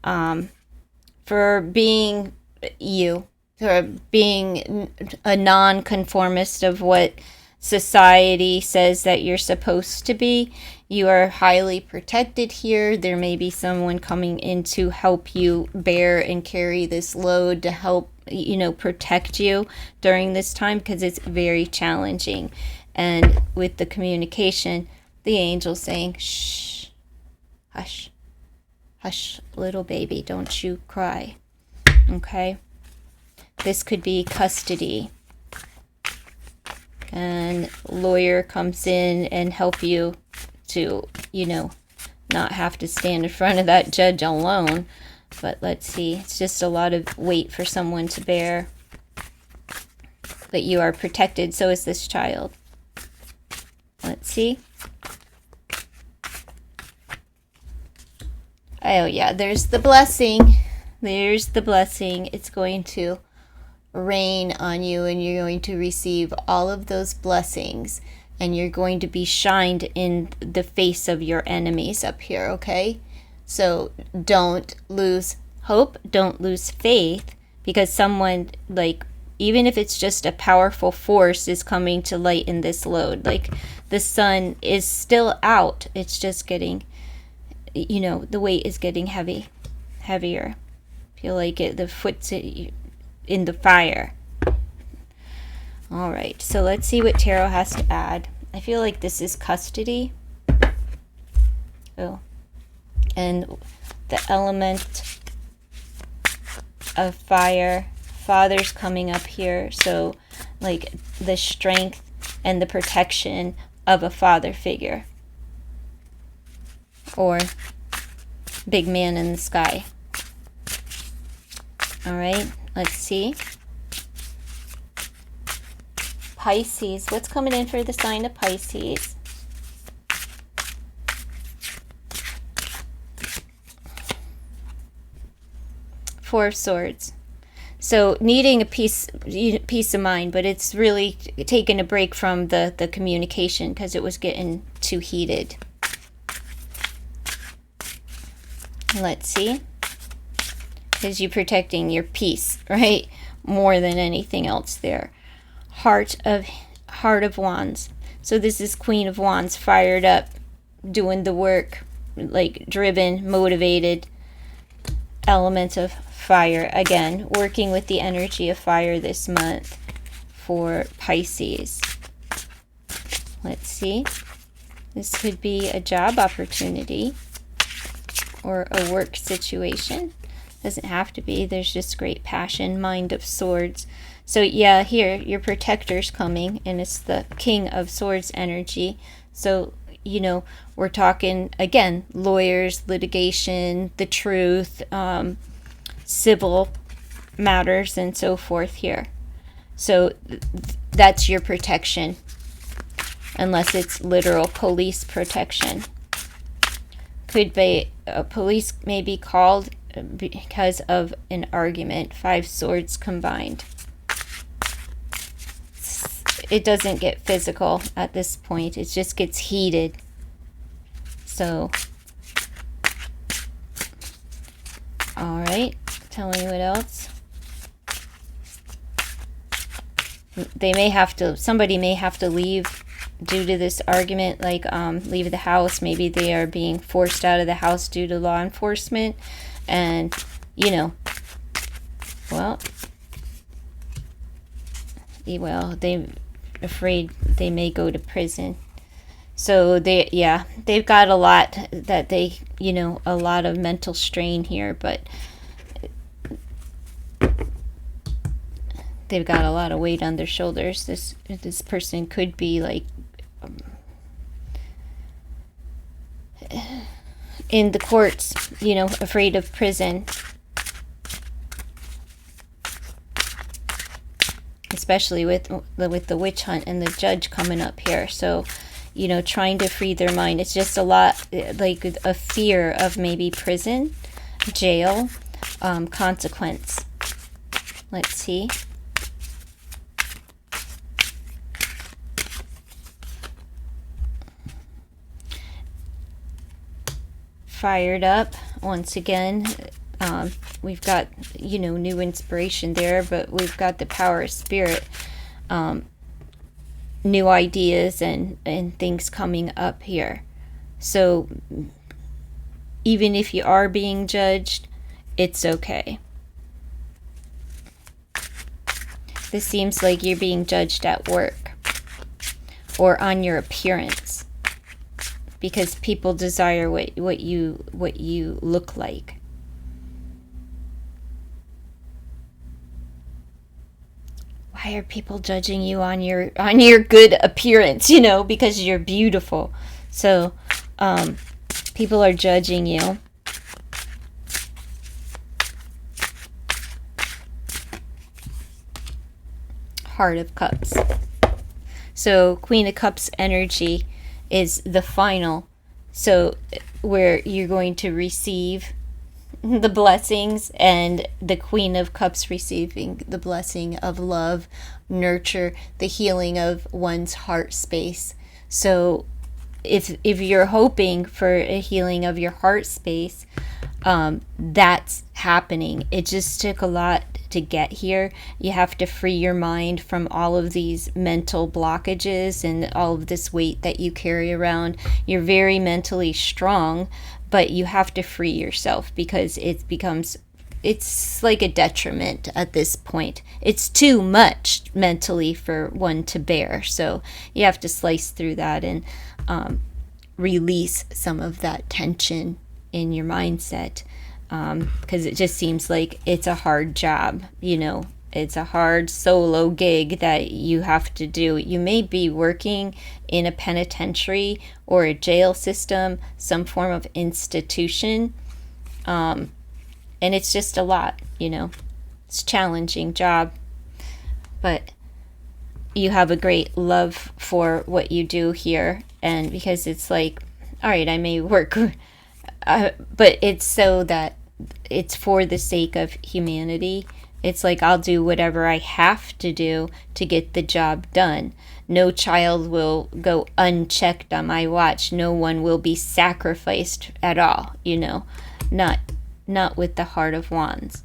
for being you. For being a non-conformist of what society says that you're supposed to be. You are highly protected here. There may be someone coming in to help you bear and carry this load to help, you know, protect you during this time, because it's very challenging. And with the communication, the angel's saying, shh, hush, hush, little baby, don't you cry. Okay? This could be custody. And lawyer comes in and help you to, you know, not have to stand in front of that judge alone. But let's see. It's just a lot of weight for someone to bear. But you are protected. So is this child. Let's see. Oh, yeah. There's the blessing. There's the blessing. It's going to rain on you, and you're going to receive all of those blessings, and you're going to be shined in the face of your enemies up here. Okay, so don't lose hope, don't lose faith, because someone, like, even if it's just a powerful force, is coming to lighten this load. Like, the sun is still out, it's just getting, you know, the weight is getting heavier. Feel like it, the foot's in the fire. All right, so let's see what tarot has to add. I feel like this is custody. Oh, and the element of fire, father's coming up here. So like the strength and the protection of a father figure. Or big man in the sky. All right, let's see. Pisces, what's coming in for the sign of Pisces? Four of Swords. So needing a peace of mind, but it's really taking a break from the communication because it was getting too heated. Let's see. Because you're protecting your peace, right? More than anything else there. Heart of Wands. So this is Queen of Wands, fired up, doing the work, like driven, motivated, element of fire. Again, working with the energy of fire this month for Pisces. Let's see. This could be a job opportunity or a work situation. Doesn't have to be. There's just great passion. Mind of Swords. So yeah, here your protector's coming, and it's the King of Swords energy. So, you know, we're talking again, lawyers, litigation, the truth, civil matters, and so forth here. So that's your protection, unless it's literal police protection. Could be police may be called because of an argument. Five Swords combined. It doesn't get physical at this point. It just gets heated. So, all right. Tell me what else. Somebody may have to leave due to this argument, like leave the house. Maybe they are being forced out of the house due to law enforcement. And, you know, well, they afraid they may go to prison. So they've got a lot that they, you know, a lot of mental strain here, but they've got a lot of weight on their shoulders. This person could be like in the courts, you know, afraid of prison. Especially with the witch hunt and the judge coming up here. So, you know, trying to free their mind. It's just a lot, like a fear of maybe prison, jail, consequence. Let's see. Fired up once again. We've got, you know, new inspiration there, but we've got the power of spirit, new ideas and things coming up here. So even if you are being judged, it's okay. This seems like you're being judged at work or on your appearance, because people desire what you look like. Why are people judging you on your good appearance? You know, because you're beautiful. So people are judging you. Heart of Cups. So Queen of Cups energy is the final. So where you're going to receive the blessings, and the Queen of Cups receiving the blessing of love, nurture, the healing of one's heart space. So if you're hoping for a healing of your heart space, that's happening. It just took a lot to get here. You have to free your mind from all of these mental blockages and all of this weight that you carry around. You're very mentally strong, but you have to free yourself, because it's like a detriment at this point. It's too much mentally for one to bear. So you have to slice through that and release some of that tension in your mindset, because it just seems like it's a hard job, you know. It's a hard solo gig that you have to do. You may be working in a penitentiary or a jail system, some form of institution. And it's just a lot, you know. It's a challenging job. But you have a great love for what you do here. And because it's like, all right, I may work, but it's so that it's for the sake of humanity. It's like, I'll do whatever I have to do to get the job done. No child will go unchecked on my watch. No one will be sacrificed at all, you know. Not with the Heart of Wands.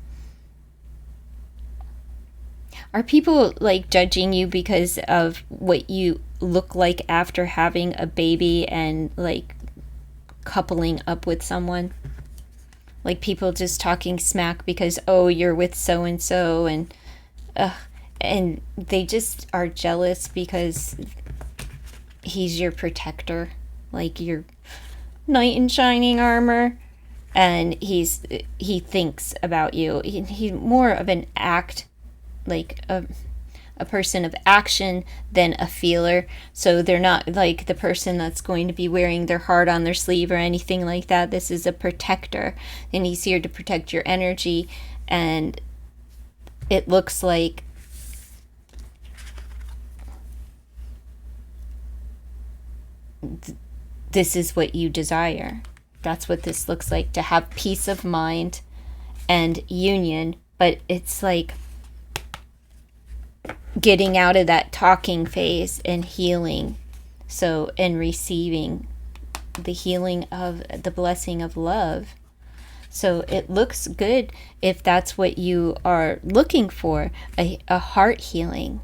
Are people like judging you because of what you look like after having a baby and like coupling up with someone? Like people just talking smack because, oh, you're with so-and-so, and they just are jealous because he's your protector, like your knight in shining armor, and he thinks about you. He's more of an act, like a person of action than a feeler. So they're not like the person that's going to be wearing their heart on their sleeve or anything like that. This is a protector, and he's here to protect your energy. And it looks like this is what you desire. That's what this looks like, to have peace of mind and union. But it's like getting out of that talking phase and healing. So, and receiving the healing of the blessing of love. So it looks good if that's what you are looking for, a heart healing.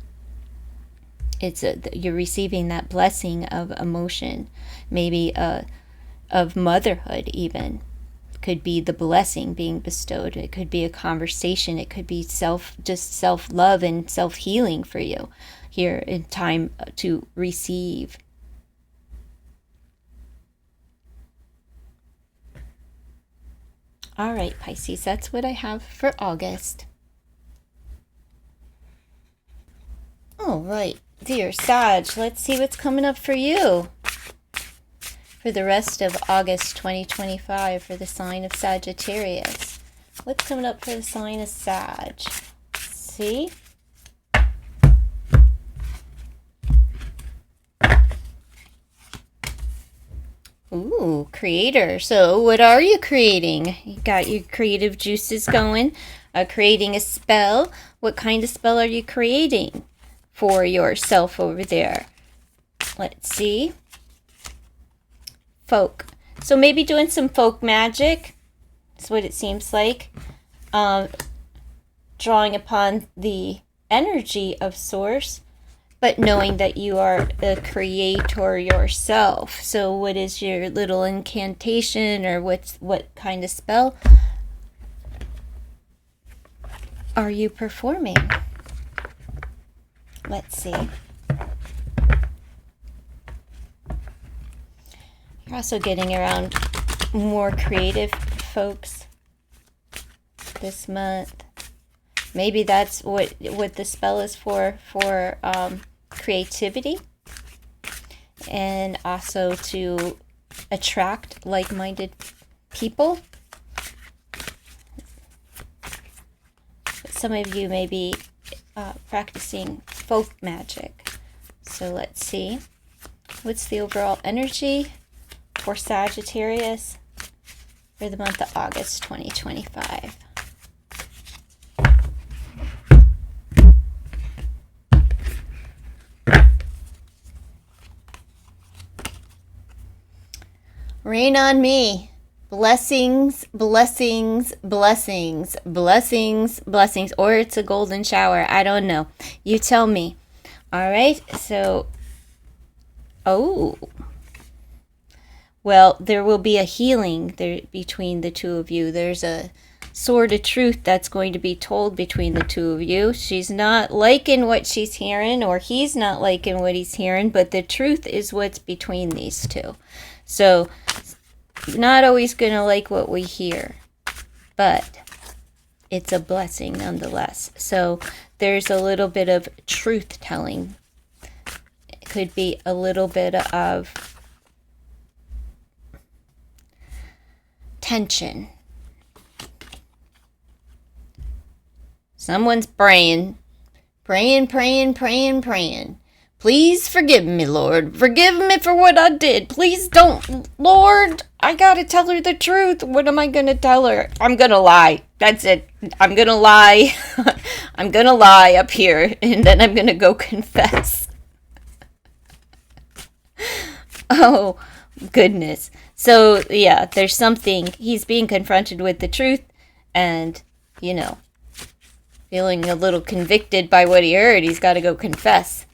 You're receiving that blessing of emotion, maybe of motherhood even. Could be the blessing being bestowed. It could be a conversation. It could be self-love and self-healing for you here in time to receive. All right, Pisces, that's what I have for August. All right, dear Sag, let's see what's coming up for you for the rest of August 2025 for the sign of Sagittarius. What's coming up for the sign of Sag? See? Ooh, creator. So what are you creating? You got your creative juices going. Creating a spell. What kind of spell are you creating for yourself over there? Let's see. Folk. So maybe doing some folk magic. That's what it seems like. Drawing upon the energy of Source, but knowing that you are the creator yourself. So what is your little incantation, or what kind of spell are you performing? Let's see. You're also getting around more creative folks this month. Maybe that's what the spell is for creativity, and also to attract like-minded people. Some of you may be practicing folk magic. So let's see. What's the overall energy for Sagittarius for the month of August 2025? Rain on me. Blessings, blessings, blessings, blessings, blessings. Or it's a golden shower. I don't know. You tell me. All right. So, well, there will be a healing there between the two of you. There's a sword of truth that's going to be told between the two of you. She's not liking what she's hearing, or he's not liking what he's hearing, but the truth is what's between these two. So, not always going to like what we hear, but it's a blessing nonetheless. So there's a little bit of truth telling. It could be a little bit of tension. Someone's praying. Please forgive me, Lord. Forgive me for what I did. Please don't. Lord, I gotta tell her the truth. What am I gonna tell her? I'm gonna lie. That's it. I'm gonna lie. I'm gonna lie up here, and then I'm gonna go confess. Oh, goodness. So, yeah, there's something. He's being confronted with the truth, and, you know, feeling a little convicted by what he heard. He's got to go confess.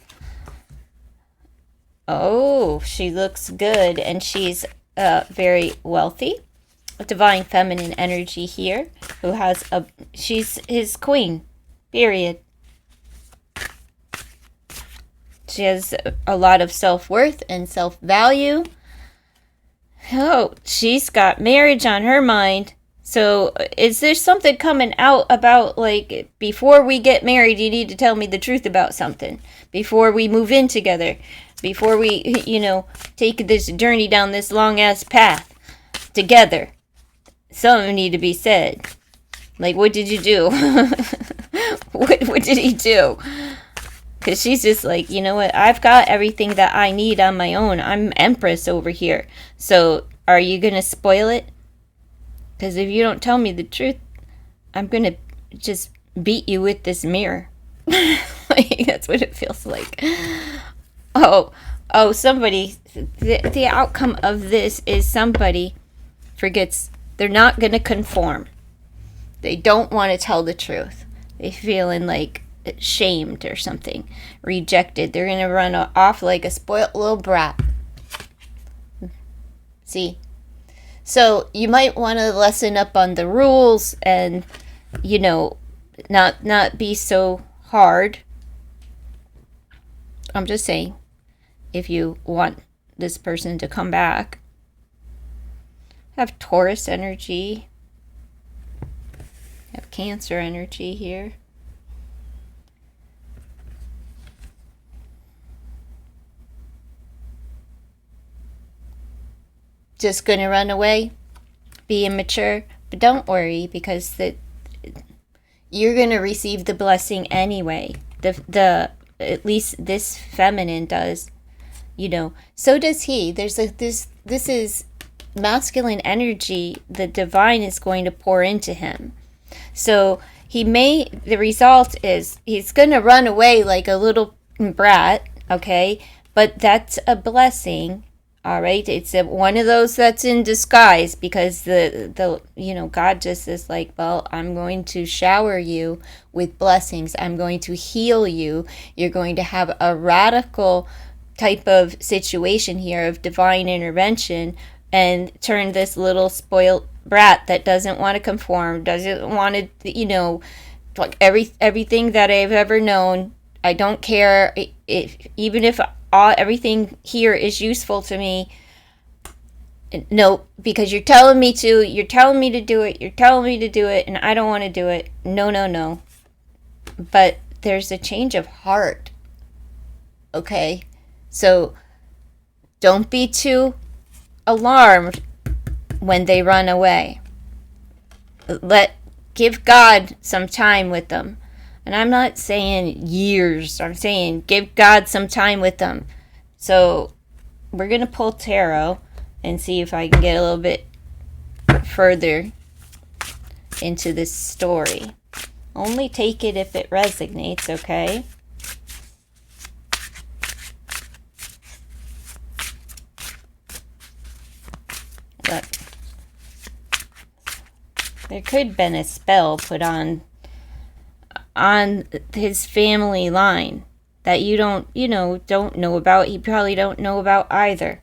Oh, she looks good, and she's very wealthy. A divine feminine energy here, who has she's his queen, period. She has a lot of self-worth and self-value. Oh, she's got marriage on her mind. So is there something coming out about, like, before we get married, you need to tell me the truth about something. Before we move in together. Before we, you know, take this journey down this long-ass path together. Something need to be said. Like, what did you do? What did he do? Because she's just like, you know what? I've got everything that I need on my own. I'm Empress over here. So are you going to spoil it? Because if you don't tell me the truth, I'm going to just beat you with this mirror. Like, that's what it feels like. Oh, somebody, the outcome of this is somebody forgets they're not going to conform. They don't want to tell the truth. They're feeling like shamed or something, rejected. They're going to run off like a spoiled little brat. See? So you might want to lessen up on the rules and, you know, not be so hard. I'm just saying, if you want this person to come back. Have Taurus energy. Have Cancer energy here. Just gonna run away, be immature, but don't worry, because you're gonna receive the blessing anyway. The at least this feminine does, you know. So does he. There's this is masculine energy. The divine is going to pour into him. So the result is he's gonna run away like a little brat, okay? But that's a blessing. All right, it's one of those that's in disguise, because the you know, God just is like, well, I'm going to shower you with blessings. I'm going to heal you. You're going to have a radical type of situation here of divine intervention, and turn this little spoiled brat that doesn't want to conform, doesn't want to, you know, like everything that I've ever known. I don't care even if everything here is useful to me. No, because you're telling me to do it, and I don't want to do it. No. But there's a change of heart. Okay? So don't be too alarmed when they run away. Give God some time with them. And I'm not saying years. I'm saying give God some time with them. So we're going to pull tarot and see if I can get a little bit further into this story. Only take it if it resonates, okay? Look. There could have been a spell put on his family line that you don't know about. He probably don't know about either.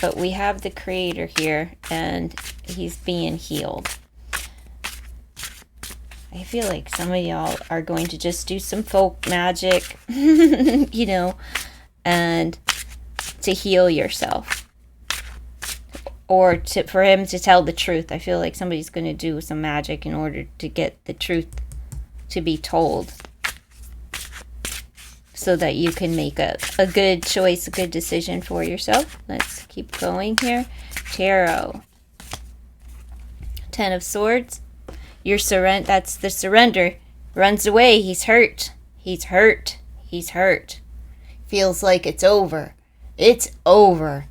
But we have the Creator here, and he's being healed. I feel like some of y'all are going to just do some folk magic, you know, and to heal yourself. or for him to tell the truth. I feel like somebody's going to do some magic in order to get the truth to be told, so that you can make a good choice, a good decision for yourself. Let's keep going here. Tarot. 10 of Swords. Your surrender, that's the surrender. Runs away. He's hurt. He's hurt. He's hurt. Feels like it's over. It's over.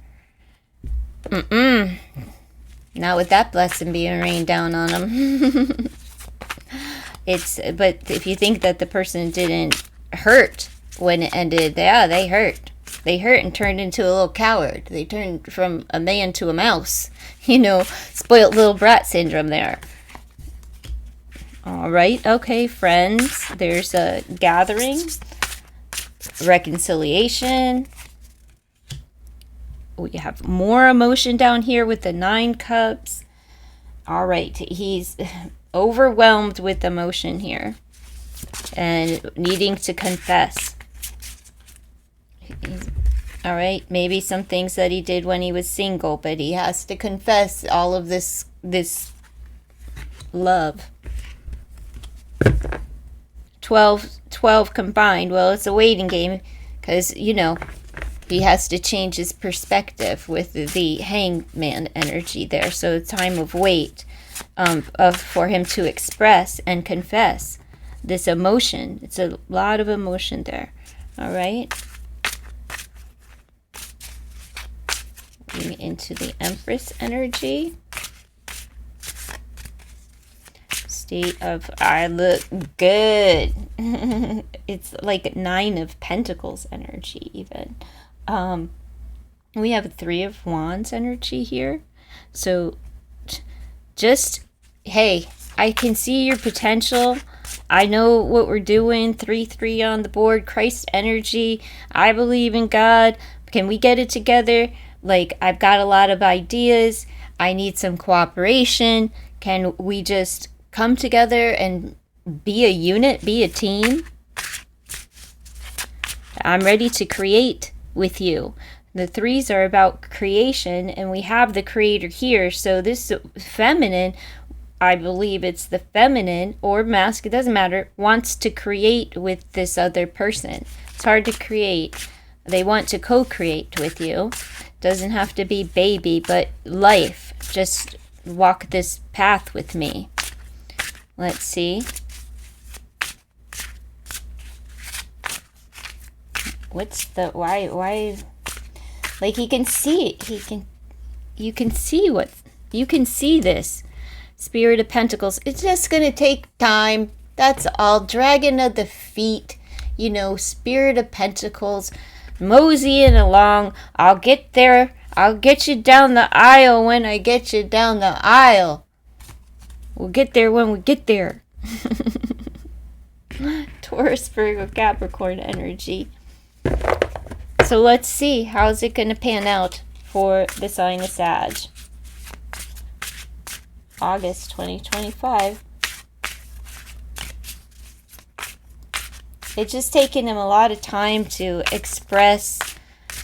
Not with that blessing being rained down on him. But if you think that the person didn't hurt when it ended, yeah, they hurt. They hurt and turned into a little coward. They turned from a man to a mouse. Spoiled little brat syndrome there. All right, okay, friends. There's a gathering, reconciliation. We have more emotion down here with the 9 cups. All right, he's overwhelmed with emotion here and needing to confess. All right, maybe some things that he did when he was single, but he has to confess all of this love. 12 combined. Well, it's a waiting game because, he has to change his perspective with the hangman energy there. So it's time of wait for him to express and confess this emotion. It's a lot of emotion there. All right. Into the Empress energy. State of, I look good. It's like 9 of Pentacles energy even. We have 3 of Wands energy here. So just, hey, I can see your potential. I know what we're doing. 3-3 on the board. Christ energy. I believe in God. Can we get it together? Like, I've got a lot of ideas. I need some cooperation. Can we just come together and be a unit, be a team? I'm ready to create with you. The 3s are about creation, and we have the creator here. So this feminine, I believe it's the feminine or masculine, it doesn't matter, wants to create with this other person. It's hard to create. They want to co-create with you. Doesn't have to be baby, but life. Just walk this path with me. Let's see. What's the, why, like he can see it. You can see this. Spirit of Pentacles. It's just going to take time. That's all. Dragon of the feet. Spirit of Pentacles. Moseying along. I'll get there. I'll get you down the aisle when I get you down the aisle. We'll get there when we get there. Taurus, Virgo, Capricorn energy. So let's see. How's it going to pan out for the sign of Sag? August 2025. It's just taken him a lot of time to express,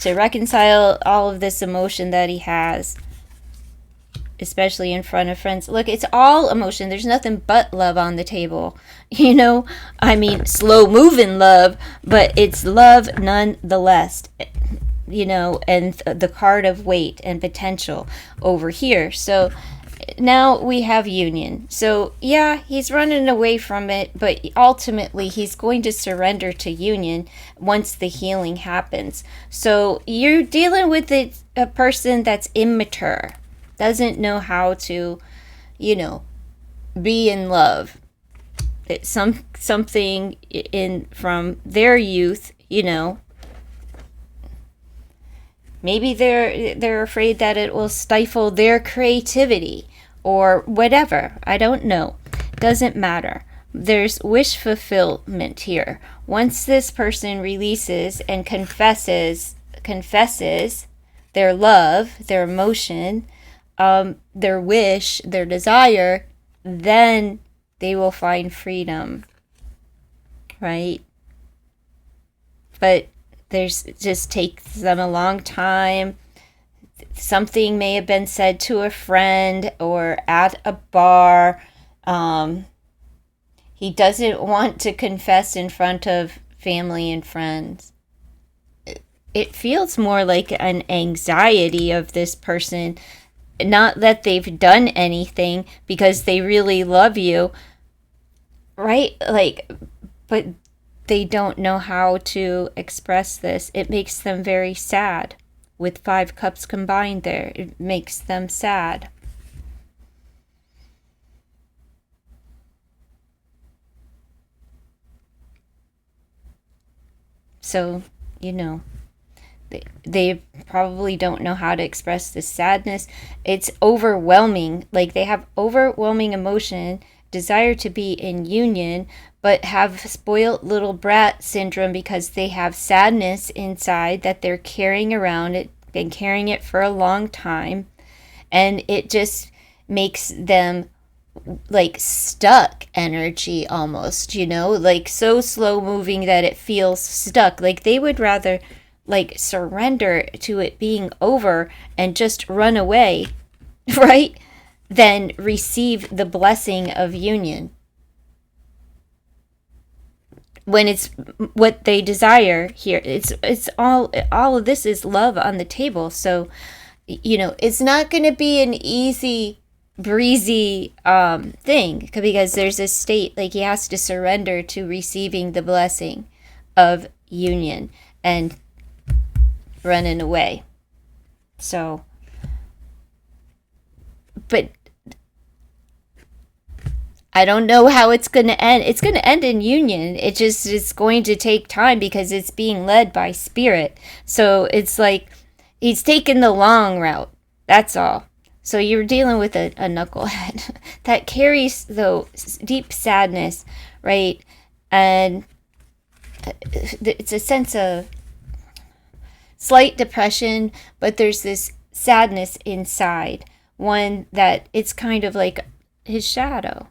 to reconcile all of this emotion that he has, especially in front of friends. Look, it's all emotion. There's nothing but love on the table. I mean, slow moving love, but it's love nonetheless. And the card of weight and potential over here. So now we have union. So yeah, he's running away from it, but ultimately he's going to surrender to union once the healing happens. So you're dealing with a person that's immature, doesn't know how to, be in love. It's something in from their youth, maybe they're afraid that it will stifle their creativity or whatever. I don't know. Doesn't matter. There's wish fulfillment here. Once this person releases and confesses their love, their emotion, their wish, their desire, then they will find freedom, right? But there's just takes them a long time. something may have been said to a friend or at a bar. He doesn't want to confess in front of family and friends. It feels more like an anxiety of this person, not that they've done anything, because they really love you, right? Like, but they don't know how to express this. It makes them very sad. With 5 cups combined there, it makes them sad. So, you know, they probably don't know how to express this sadness. It's overwhelming. Like, they have overwhelming emotion, desire to be in union, but have spoiled little brat syndrome because they have sadness inside that they're carrying around. It been carrying it for a long time, and it just makes them like stuck energy almost, you know, like so slow moving that it feels stuck. Like they would rather like surrender to it being over and just run away, right? Than receive the blessing of union. When it's what they desire here, it's all of this is love on the table. So, you know, it's not going to be an easy breezy thing, because there's this state like he has to surrender to receiving the blessing of union and running away. So, but I don't know how it's going to end. It's going to end in union. It's going to take time because it's being led by spirit. So it's like he's taking the long route. That's all. So you're dealing with a knucklehead that carries, though, deep sadness, right? And it's a sense of slight depression, but there's this sadness inside. One that it's kind of like his shadow,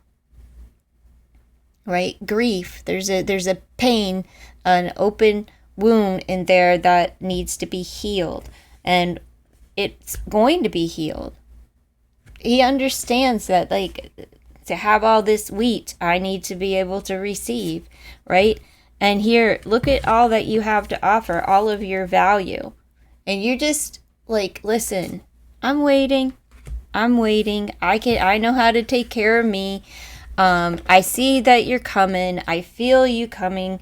right? Grief. There's a pain, an open wound in there that needs to be healed. And it's going to be healed. He understands that, like, to have all this wheat, I need to be able to receive, right? And here, look at all that you have to offer, all of your value. And you're just like, listen, I'm waiting. I know how to take care of me. I see that you're coming. I feel you coming.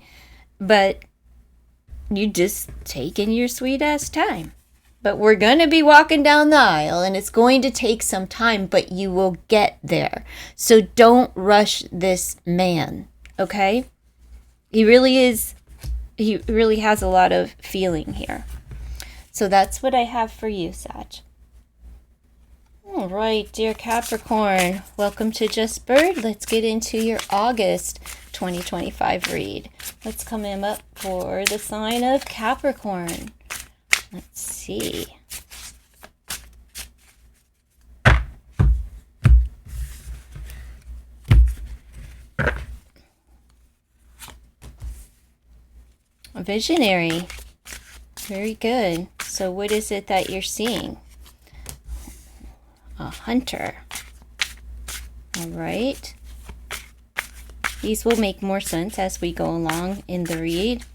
But you just taking your sweet ass time. But we're going to be walking down the aisle, and it's going to take some time, but you will get there. So don't rush this man, okay? He really has a lot of feeling here. So that's what I have for you, Sag. All right, dear Capricorn, welcome to Just Bird. Let's get into your August 2025 read. What's coming up for the sign of Capricorn? Let's see. A visionary. Very good. So what is it that you're seeing? A hunter. All right. These will make more sense as we go along in the read.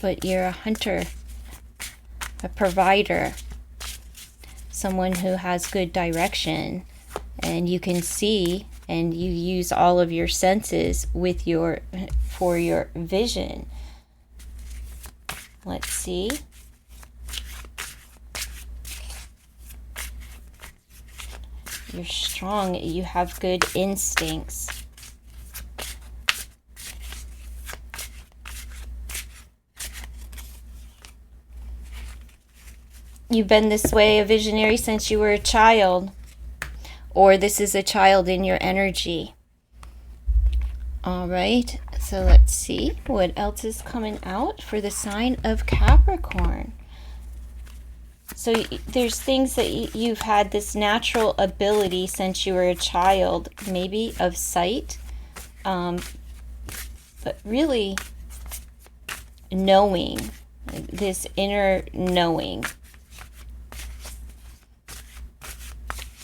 But you're a hunter, a provider, someone who has good direction, and you can see and you use all of your senses for your vision. Let's see. You're strong, you have good instincts. You've been this way, a visionary, since you were a child. Or this is a child in your energy. All right. So let's see what else is coming out for the sign of Capricorn. So there's things that you've had this natural ability since you were a child, maybe of sight. But really knowing this inner knowing.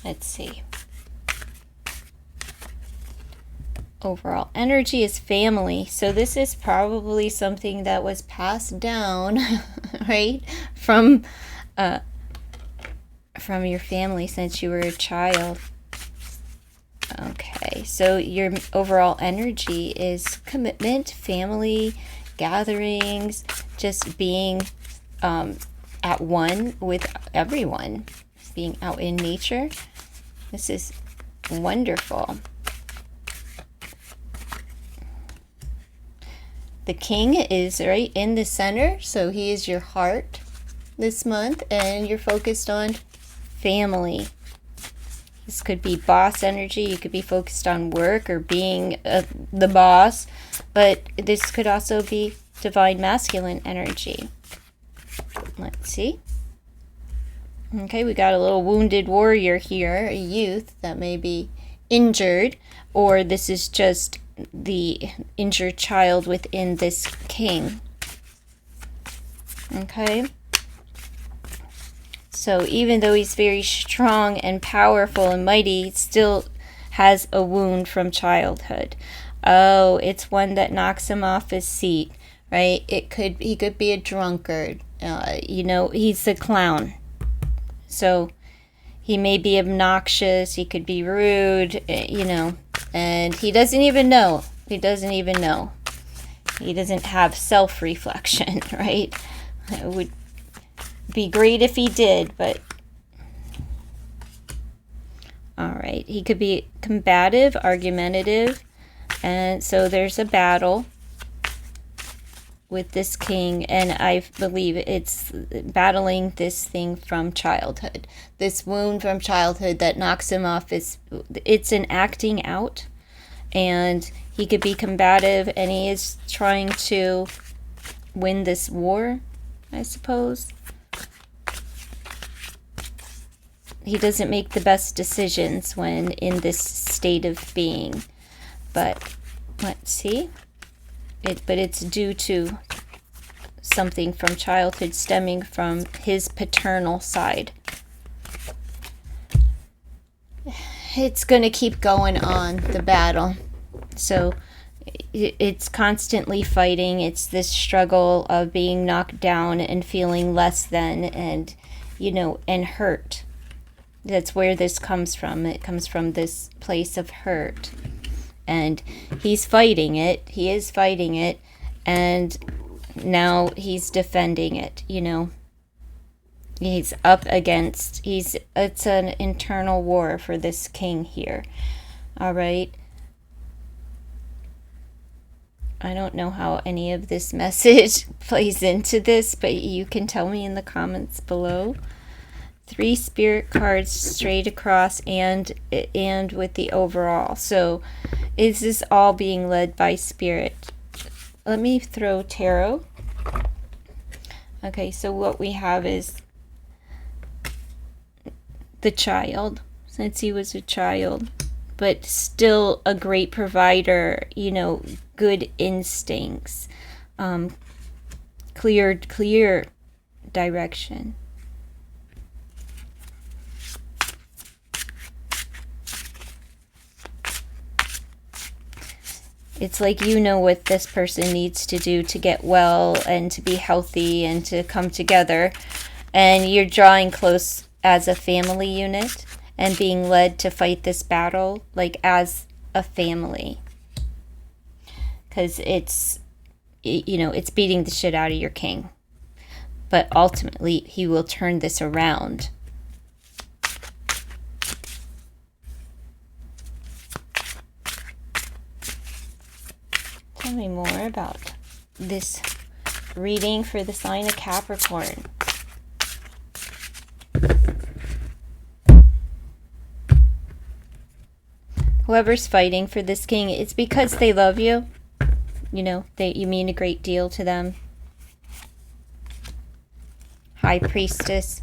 Let's see. Overall energy is family. So this is probably something that was passed down, right? From your family since you were a child. Okay, so your overall energy is commitment, family, gatherings, just being at one with everyone, being out in nature. This is wonderful. The king is right in the center, so he is your heart this month, and you're focused on family. This could be boss energy. You could be focused on work or being the boss, but this could also be divine masculine energy. Let's see. Okay, we got a little wounded warrior here, a youth that may be injured, or this is just the injured child within this king. Okay. So even though he's very strong and powerful and mighty, he still has a wound from childhood. Oh, it's one that knocks him off his seat, right? He could be a drunkard. You know, he's a clown. So he may be obnoxious, he could be rude, you know, and he doesn't even know. He doesn't even know. He doesn't have self-reflection, right? It would be great if he did, but all right. He could be combative, argumentative, and so there's a battle with this king, and I believe it's battling this thing from childhood, this wound from childhood that knocks him off. It's an acting out, and he could be combative, and he is trying to win this war, I suppose. He doesn't make the best decisions when in this state of being, but let's see. But it's due to something from childhood stemming from his paternal side. It's going to keep going on, the battle. So it's constantly fighting. It's this struggle of being knocked down and feeling less than, and, you know, and hurt. That's where this comes from. It comes from this place of hurt. And he's fighting it. He is fighting it. And now he's defending it, you know. He's up against, it's an internal war for this king here. All right. I don't know how any of this message plays into this, but you can tell me in the comments below. 3 spirit cards straight across and with the overall. So is this all being led by spirit? Let me throw tarot. Okay, so what we have is the child, since he was a child, but still a great provider, you know, good instincts, clear direction. It's like you know what this person needs to do to get well and to be healthy and to come together. And you're drawing close as a family unit and being led to fight this battle like as a family. Because it's, you know, it's beating the shit out of your king. But ultimately, he will turn this around. Tell me more about this reading for the sign of Capricorn. Whoever's fighting for this king, it's because they love you. You know, you mean a great deal to them. High Priestess.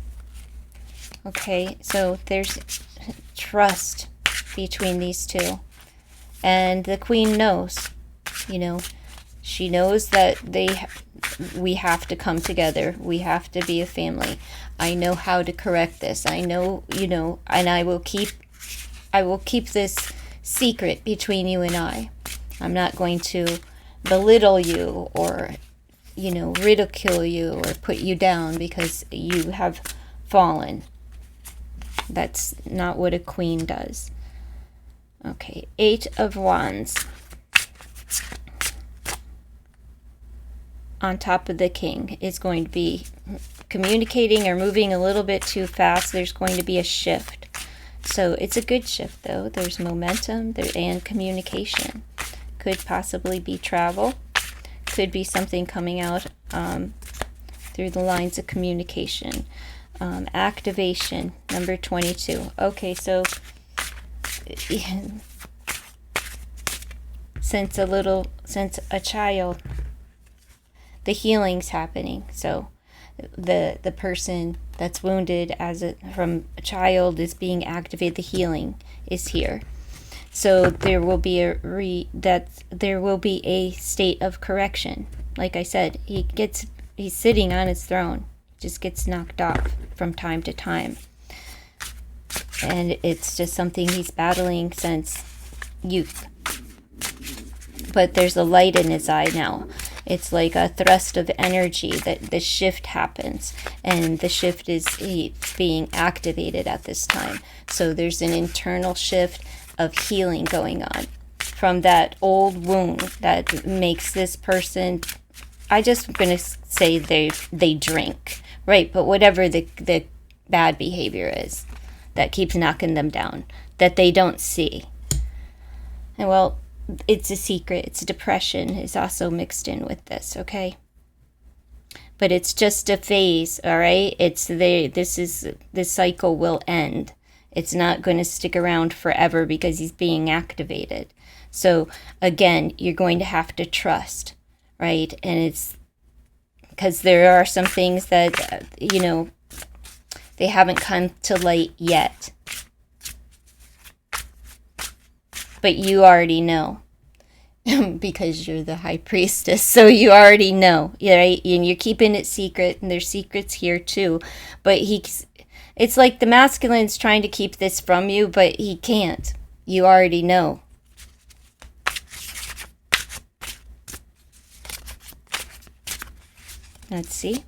Okay, so there's trust between these two. And the Queen knows. You know, she knows that we have to come together. We have to be a family. I know how to correct this. I know, you know, and I will keep this secret between you and I. I'm not going to belittle you or, you know, ridicule you or put you down because you have fallen. That's not what a queen does. Okay, 8 of Wands. On top of the King is going to be communicating or moving a little bit too fast. There's going to be a shift. So it's a good shift, though. There's momentum and communication. Could possibly be travel. Could be something coming out through the lines of communication. Activation, number 22. Okay, so since a child, the healing's happening. So the person that's wounded from a child is being activated. The healing is here. So there will be a state of correction. Like I said, he's sitting on his throne. Just gets knocked off from time to time. And it's just something he's battling since youth. But there's a light in his eye now. It's like a thrust of energy that the shift happens. And the shift is being activated at this time. So there's an internal shift of healing going on from that old wound that makes this person, I just am going to say they drink. Right, but whatever the bad behavior is that keeps knocking them down, that they don't see. And well, it's a secret. It's depression is also mixed in with this, okay? But it's just a phase, all right? This cycle will end. It's not going to stick around forever because he's being activated. So again, you're going to have to trust, right? And it's because there are some things that, you know, they haven't come to light yet. But you already know. Because you're the high priestess. So you already know, right? And you're keeping it secret. And there's secrets here too. But it's like the masculine's trying to keep this from you, but he can't. You already know. Let's see.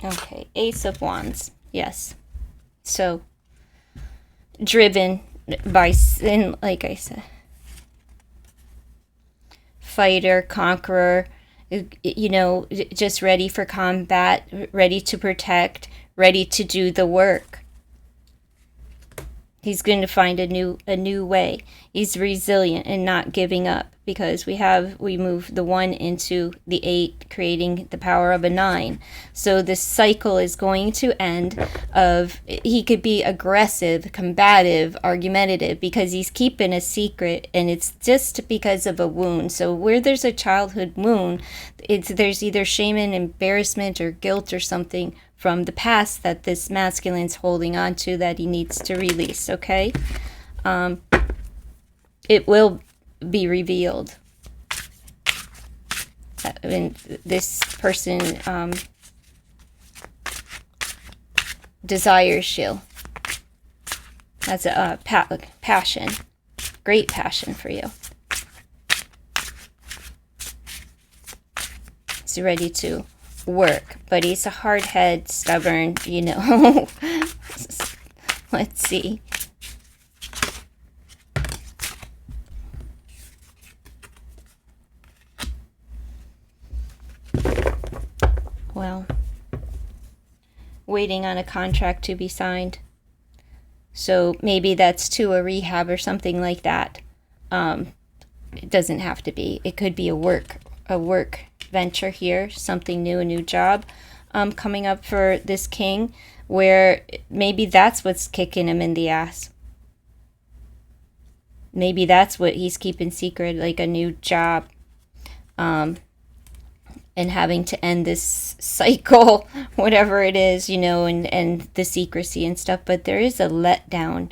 Okay, Ace of Wands. Yes. So, driven by sin, like I said. Fighter, conqueror, you know, just ready for combat, ready to protect, ready to do the work. He's going to find a new way. He's resilient and not giving up because we move the 1 into the 8, creating the power of a 9. So this cycle is going to end of, he could be aggressive, combative, argumentative because he's keeping a secret and it's just because of a wound. So where there's a childhood wound, there's either shame and embarrassment or guilt or something from the past that this masculine's holding on to that he needs to release, okay? It will be revealed. I mean, this person desires you. Has a passion, great passion for you. He's ready to work, but he's a hard head, stubborn, you know. Let's see. Well, waiting on a contract to be signed. So maybe that's to a rehab or something like that. It doesn't have to be. It could be a work venture here, something new, a new job coming up for this king, where maybe that's what's kicking him in the ass. Maybe that's what he's keeping secret, like a new job. and having to end this cycle, whatever it is, you know, and the secrecy and stuff. But there is a letdown,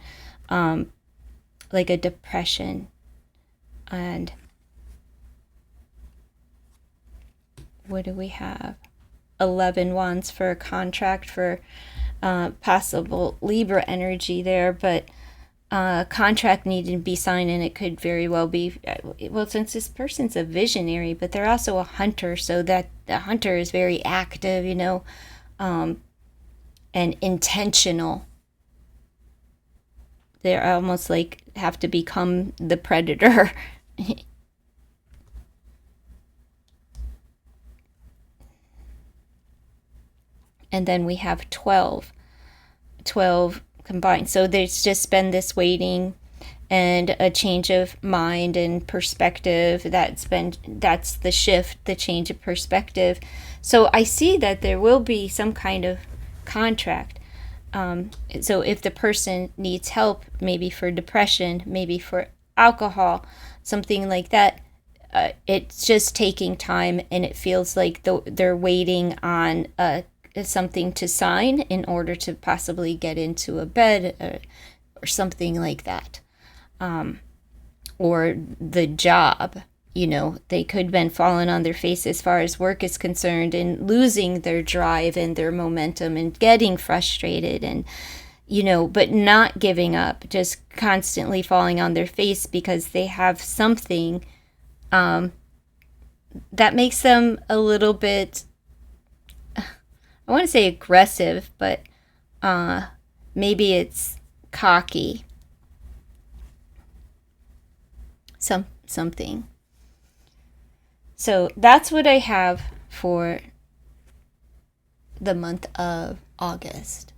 like a depression. And what do we have? 11 wands for a contract, for possible Libra energy there, but contract needed to be signed, and it could very well be, well, since this person's a visionary, but they're also a hunter, so that the hunter is very active, you know, and intentional. They're almost like have to become the predator. And then we have 12 combined. So there's just been this waiting and a change of mind and perspective. That's the shift, the change of perspective. So I see that there will be some kind of contract. So if the person needs help, maybe for depression, maybe for alcohol, something like that, it's just taking time, and it feels like they're waiting on something to sign in order to possibly get into a bed, or something like that. Or the job, you know, they could have been falling on their face as far as work is concerned, and losing their drive and their momentum and getting frustrated, and, you know, but not giving up, just constantly falling on their face because they have something that makes them a little bit, I want to say aggressive, but maybe it's cocky. Something. So that's what I have for the month of August.